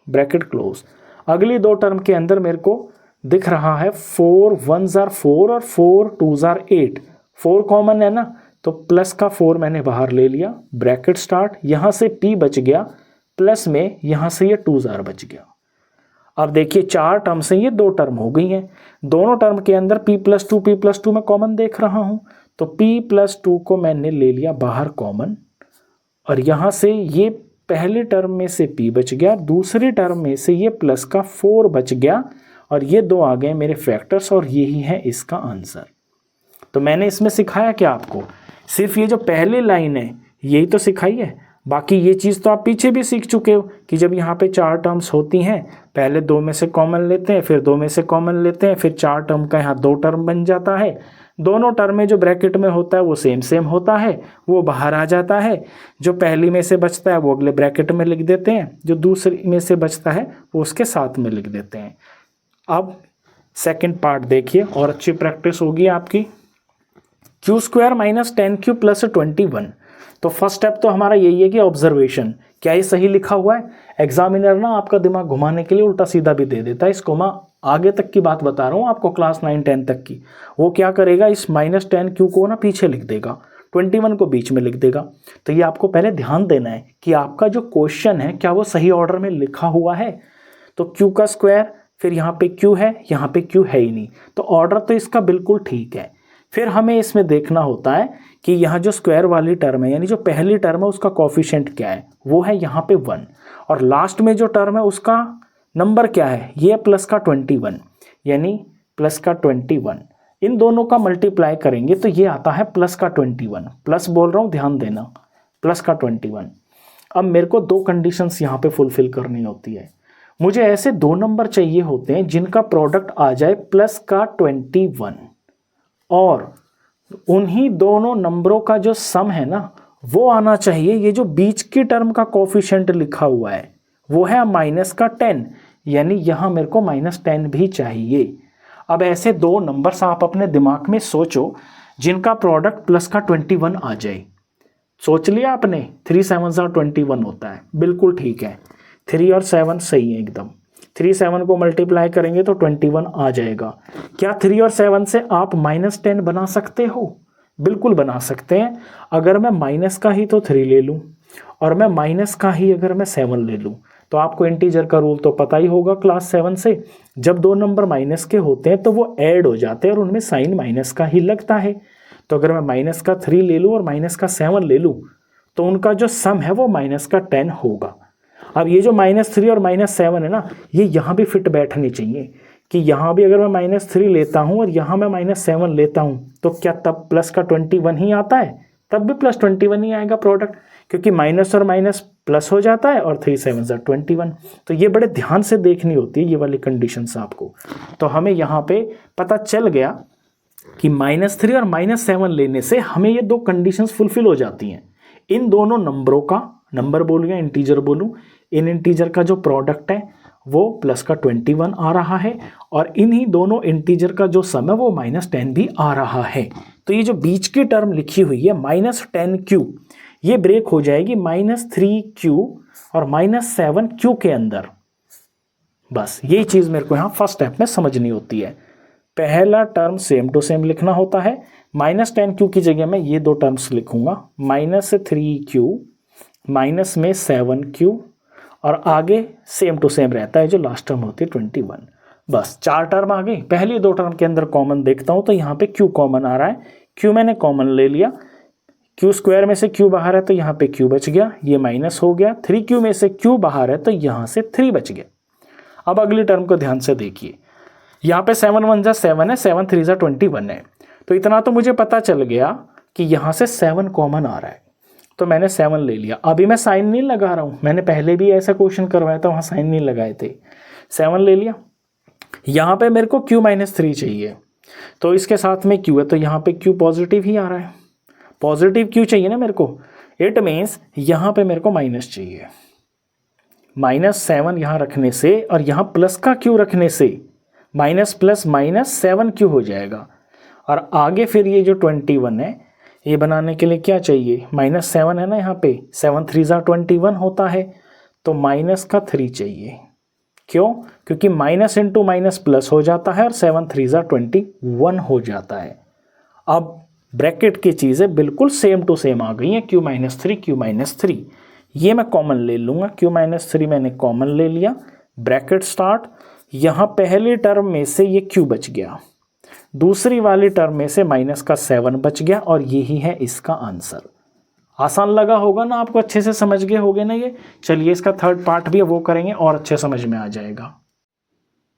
ब्रैकेट क्लोज। अगली 2 टर्म के अंदर मेरे को दिख रहा है 4 1s are 4 और 4 2s are 8, 4 कॉमन है ना, तो प्लस का 4 मैंने बाहर ले लिया, ब्रैकेट स्टार्ट, यहाँ से p बच गया, प्लस में यहाँ से ये 2s are बच गया। अब देखिए 4 टर्म से ये 2 टर्म हो गई हैं, दोनों टर्म के अंदर p प्लस 2 मैं कॉमन देख रहा हूँ, तो p प्लस 2 को मैंने ले लिया बाहर कॉमन और यहाँ से ये पहले टर्म में से p बच गया, दूसरी टर्म में से ये प्लस का 4 बच गया और ये 2 आ गए मेरे फैक्टर्स और यही है इसका आंसर। तो मैंने इसमें सिखाया क्या आपको? सिर्फ ये जो पहली लाइन है यही तो सिखाई है, बाकी ये चीज़ तो आप पीछे भी सीख चुके हो कि जब यहाँ पे 4 टर्म्स होती हैं पहले 2 में से कॉमन लेते हैं, फिर 2 में से कॉमन लेते हैं, फिर 4 टर्म का यहाँ 2 टर्म बन जाता है, दोनों टर्म में जो ब्रैकेट में होता है वो सेम सेम होता है, वो बाहर आ जाता है, जो पहली में से बचता है वो अगले ब्रैकेट में लिख देते हैं, जो दूसरी में से बचता है वो उसके साथ में लिख देते हैं। अब सेकंड पार्ट देखिए और अच्छी प्रैक्टिस होगी आपकी। Q square minus 10q plus 21। तो फर्स्ट स्टेप तो हमारा यही है कि ऑब्जर्वेशन, क्या ये सही लिखा हुआ है? एग्जामिनर ना आपका दिमाग घुमाने के लिए उल्टा सीधा भी दे देता है। इसको मैं आगे तक की बात बता रहा हूँ आपको, क्लास 9 10 तक की। वो क्या करेगा, इस माइनस 10q को ना पीछे लिख देगा, 21 को बीच में लिख देगा। तो ये आपको पहले ध्यान देना है कि आपका जो क्वेश्चन है क्या वो सही ऑर्डर में लिखा हुआ है। तो q का स्क्वायर, फिर यहाँ पे q है, यहाँ पे q है ही नहीं, तो ऑर्डर तो इसका बिल्कुल ठीक है। फिर हमें इसमें देखना होता है कि यहाँ जो स्क्वायर वाली टर्म है यानी जो पहली टर्म है उसका कोफिशिएंट क्या है, वो है यहाँ पे 1, और लास्ट में जो टर्म है उसका नंबर क्या है, ये प्लस का 21 यानी प्लस का 21। इन दोनों का मल्टीप्लाई करेंगे तो ये आता है प्लस का 21, प्लस बोल रहा हूँ ध्यान देना, प्लस का 21। अब मेरे को 2 कंडीशंस यहाँ पे फुलफिल करनी होती है। मुझे ऐसे 2 नंबर चाहिए होते हैं जिनका प्रोडक्ट आ जाए प्लस का 21 और उन्हीं दोनों नंबरों का जो सम है ना वो आना चाहिए। ये जो बीच की टर्म का कोफिशिएंट लिखा हुआ है वो है माइनस का 10, यानी यहाँ मेरे को माइनस 10 भी चाहिए। अब ऐसे 2 नंबर्स आप अपने दिमाग में सोचो जिनका प्रोडक्ट प्लस का 21 आ जाए। सोच लिया आपने? 3 7s are 21 होता है, बिल्कुल ठीक है, 3 और 7 सही है एकदम। 3 7 को मल्टीप्लाई करेंगे तो 21 आ जाएगा। क्या 3 और 7 से आप माइनस 10 बना सकते हो? बिल्कुल बना सकते हैं। अगर मैं माइनस का ही तो 3 ले लूँ और मैं माइनस का ही अगर मैं 7 ले लूँ, तो आपको इंटीजर का रूल तो पता ही होगा क्लास 7 से, जब 2 नंबर माइनस के होते हैं तो वो ऐड हो जाते हैं और उनमें साइन माइनस का ही लगता है। तो अगर मैं माइनस का 3 ले लूँ और माइनस का 7 ले लूँ तो उनका जो सम है वो माइनस का 10 होगा। अब ये जो -3 और -7 है ना, ये यहाँ भी फिट बैठनी चाहिए कि यहाँ भी अगर मैं -3 लेता हूँ और यहाँ मैं -7 लेता हूँ तो क्या तब प्लस का 21 ही आता है? तब भी प्लस 21 ही आएगा प्रोडक्ट, क्योंकि माइनस और माइनस प्लस हो जाता है और 3 7s are 21। तो ये बड़े ध्यान से देखनी होती है ये वाली कंडीशंस आपको। तो हमें यहाँ पे पता चल गया कि -3 और -7 लेने से हमें ये दो कंडीशंस फुलफिल हो जाती हैं। इन दोनों नंबरों का, नंबर बोलूँ या इंटीजर बोलूँ, इन इंटीजर का जो प्रोडक्ट है वो प्लस का 21 आ रहा है और इन्हीं दोनों इंटीजर का जो सम है वो -10 भी आ रहा है। तो ये जो बीच की टर्म लिखी हुई है -10q, ये ब्रेक हो जाएगी -3q और -7q के अंदर। बस यही चीज़ मेरे को यहाँ फर्स्ट स्टेप में समझनी होती है। पहला टर्म सेम टू सेम लिखना होता है। -10q की जगह मैं ये दो टर्म्स लिखूंगा, -3q माइनस में 7q और आगे सेम टू सेम रहता है जो लास्ट टर्म होती है 21। बस 4 टर्म आ गई। पहली 2 टर्म के अंदर कॉमन देखता हूँ तो यहाँ पे q कॉमन आ रहा है, q मैंने कॉमन ले लिया, q स्क्वायर में से q बाहर है तो यहाँ पे q बच गया, ये माइनस हो गया, 3q में से q बाहर है तो यहाँ से 3 बच गया। अब अगली टर्म को ध्यान से देखिए, यहाँ पे 7 1 जा 7 है, 7 3 जा 21 है। तो इतना तो मुझे पता चल गया कि यहाँ से 7 कॉमन आ रहा है, तो मैंने 7 ले लिया। अभी मैं साइन नहीं लगा रहा हूँ, मैंने पहले भी ऐसा क्वेश्चन करवाया था, वहाँ साइन नहीं लगाए थे। 7 ले लिया। यहाँ पे मेरे को q -3 चाहिए, तो इसके साथ में q है तो यहाँ पे q पॉजिटिव ही आ रहा है, पॉजिटिव q चाहिए ना मेरे को। इट मीन्स यहाँ पे मेरे को माइनस चाहिए। -7 यहाँ रखने से और यहाँ प्लस का q रखने से माइनस प्लस -7q हो जाएगा। और आगे फिर ये जो 21 है, ये बनाने के लिए क्या चाहिए, -7 है ना, यहाँ पे 7 3 जा 21 होता है, तो माइनस का 3 चाहिए। क्यों? क्योंकि माइनस इंटू माइनस प्लस हो जाता है और 7 3 जा 21 हो जाता है। अब ब्रैकेट की चीज़ें बिल्कुल सेम टू सेम आ गई हैं, q -3 ये मैं कॉमन ले लूँगा, q -3 मैंने कॉमन ले लिया, ब्रैकेट स्टार्ट। यहाँ पहली टर्म में से ये q बच गया, दूसरी वाली टर्म में से माइनस का 7 बच गया और यही है इसका आंसर। आसान लगा होगा ना आपको, अच्छे से समझ गए होगे ना ये। चलिए इसका थर्ड पार्ट भी वो करेंगे और अच्छे समझ में आ जाएगा।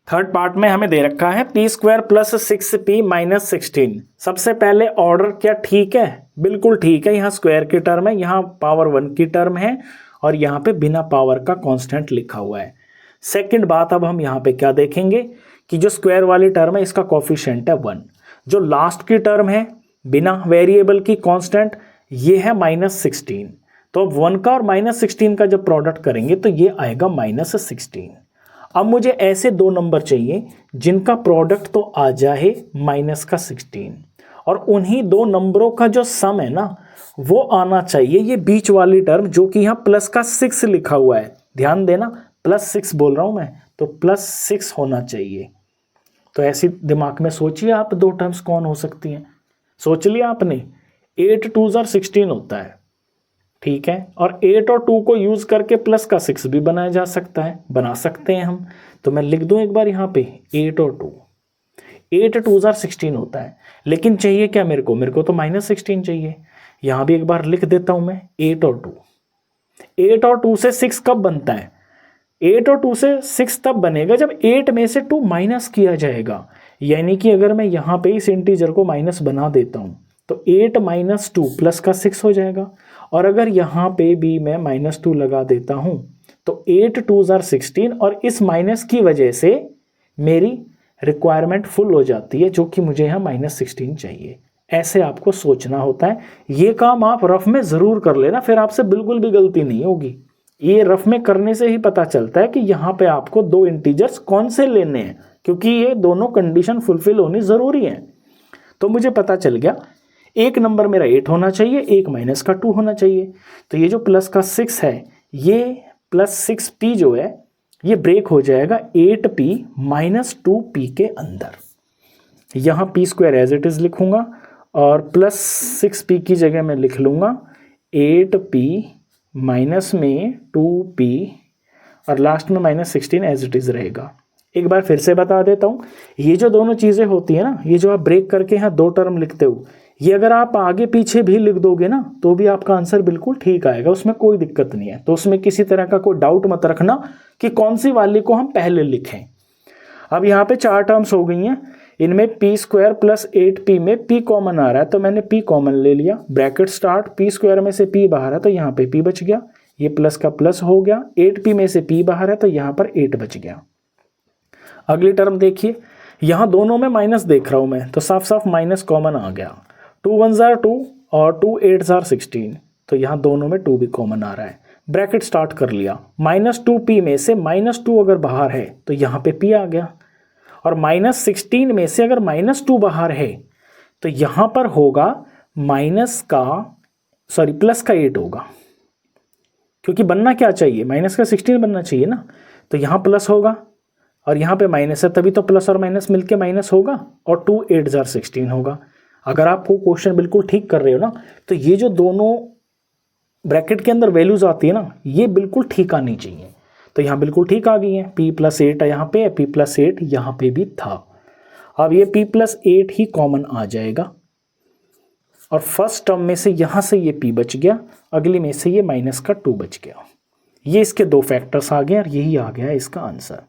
थर्ड पार्ट में हमें दे रखा है p² + 6p - 16। सबसे पहले ऑर्डर क्या ठीक है? बिल्कुल ठीक है। यहाँ स्क्वायर की टर्म है, यहाँ पावर 1 की टर्म है और यहाँ पे बिना पावर का कांस्टेंट लिखा हुआ है। सेकंड बात, अब हम यहाँ पे क्या देखेंगे कि जो स्क्वायर वाली टर्म है इसका कोफिशिएंट है 1, जो लास्ट की टर्म है बिना वेरिएबल की कांस्टेंट, ये है -16। तो अब 1 का और -16 का जब प्रोडक्ट करेंगे तो ये आएगा -16। अब मुझे ऐसे दो नंबर चाहिए जिनका प्रोडक्ट तो आ जाए -16 और उन्हीं दो नंबरों का जो सम है ना वो आना चाहिए ये बीच वाली टर्म, जो कि यहाँ प्लस का 6 लिखा हुआ है। ध्यान देना, +6 बोल रहा हूँ मैं, तो +6 होना चाहिए। तो ऐसी दिमाग में सोचिए आप दो टर्म्स कौन हो सकती हैं। सोच लिया आपने, 8 2 जा 16 होता है, ठीक है, और 8 और 2 को यूज करके प्लस का 6 भी बनाया जा सकता है, बना सकते हैं हम। तो मैं लिख दूं एक बार यहाँ पे 8 और 2, 8 2 जा 16 होता है। लेकिन चाहिए क्या मेरे को तो -16 चाहिए। यहाँ भी एक बार लिख देता हूँ मैं 8 और 2। 8 और 2 से 6 कब बनता है? 8 और 2 से 6 तब बनेगा जब 8 में से 2 माइनस किया जाएगा। यानी कि अगर मैं यहाँ पे इस इंटीजर को माइनस बना देता हूँ तो 8 - 2 प्लस का 6 हो जाएगा। और अगर यहाँ पे भी मैं -2 लगा देता हूँ तो 8 2 जा 16 और इस माइनस की वजह से मेरी रिक्वायरमेंट फुल हो जाती है, जो कि मुझे यहाँ -16 चाहिए। ऐसे आपको सोचना होता है। ये काम आप रफ में ज़रूर कर लेना, फिर आपसे बिल्कुल भी गलती नहीं होगी। ये रफ में करने से ही पता चलता है कि यहाँ पे आपको दो इंटीजर्स कौन से लेने हैं, क्योंकि ये दोनों कंडीशन फुलफिल होनी ज़रूरी है। तो मुझे पता चल गया एक नंबर मेरा 8 होना चाहिए, एक माइनस का 2 होना चाहिए। तो ये जो प्लस का 6 है, ये +6p जो है ये ब्रेक हो जाएगा 8p - 2p के अंदर। यहाँ p² एज इट इज़ लिखूंगा और +6p की जगह मैं लिख लूँगा 8p माइनस में 2p और लास्ट में -16 एज इट इज़ रहेगा। एक बार फिर से बता देता हूँ, ये जो दोनों चीज़ें होती हैं ना, ये जो आप ब्रेक करके यहाँ दो टर्म लिखते हो, ये अगर आप आगे पीछे भी लिख दोगे ना तो भी आपका आंसर बिल्कुल ठीक आएगा, उसमें कोई दिक्कत नहीं है। तो उसमें किसी तरह का कोई डाउट मत रखना कि कौन सी वाली को हम पहले लिखें। अब यहाँ पे 4 टर्म्स हो गई हैं, इनमें p² + 8p में p कॉमन आ रहा है तो मैंने p कॉमन ले लिया, ब्रैकेट स्टार्ट। p² में से p बाहर है तो यहाँ पे p बच गया, ये प्लस का प्लस हो गया। 8p में से p बाहर है तो यहाँ पर 8 बच गया। अगली टर्म देखिए, यहाँ दोनों में माइनस देख रहा हूँ मैं, तो साफ साफ माइनस कॉमन आ गया। 2 1s are 2 और 2 8s are 16, तो यहाँ दोनों में 2 भी कॉमन आ रहा है। ब्रैकेट स्टार्ट कर लिया, -2p में से -2 अगर बाहर है तो यहाँ पे p आ गया, और -16 में से अगर -2 बाहर है तो यहाँ पर होगा प्लस का 8 होगा, क्योंकि बनना क्या चाहिए, माइनस का 16 बनना चाहिए ना, तो यहाँ प्लस होगा और यहाँ पे माइनस है, तभी तो प्लस और माइनस मिलके माइनस होगा, और 2 8s are 16 होगा। अगर आप वो क्वेश्चन बिल्कुल ठीक कर रहे हो ना, तो ये जो दोनों ब्रैकेट के अंदर वैल्यूज आती है ना, ये बिल्कुल ठीक आनी चाहिए। तो यहाँ बिल्कुल ठीक आ गई है, p+8 यहाँ पे है, p+8 यहाँ पे भी था। अब ये p+8 ही कॉमन आ जाएगा, और फर्स्ट टर्म में से यहाँ से ये p बच गया, अगली में से ये -2 बच गया। ये इसके दो फैक्टर्स आ गए और यही आ गया इसका आंसर।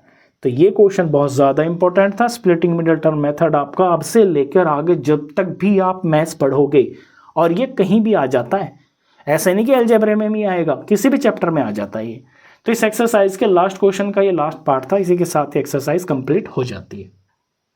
तो ये क्वेश्चन बहुत ज़्यादा इंपॉर्टेंट था। स्प्लिटिंग मिडिल टर्म मेथड आपका अब से लेकर आगे जब तक भी आप मैथ्स पढ़ोगे, और ये कहीं भी आ जाता है, ऐसा नहीं कि अलजेब्रा में ही आएगा, किसी भी चैप्टर में आ जाता है ये। तो इस एक्सरसाइज के लास्ट क्वेश्चन का ये लास्ट पार्ट था, इसी के साथ ही एक्सरसाइज कंप्लीट हो जाती है।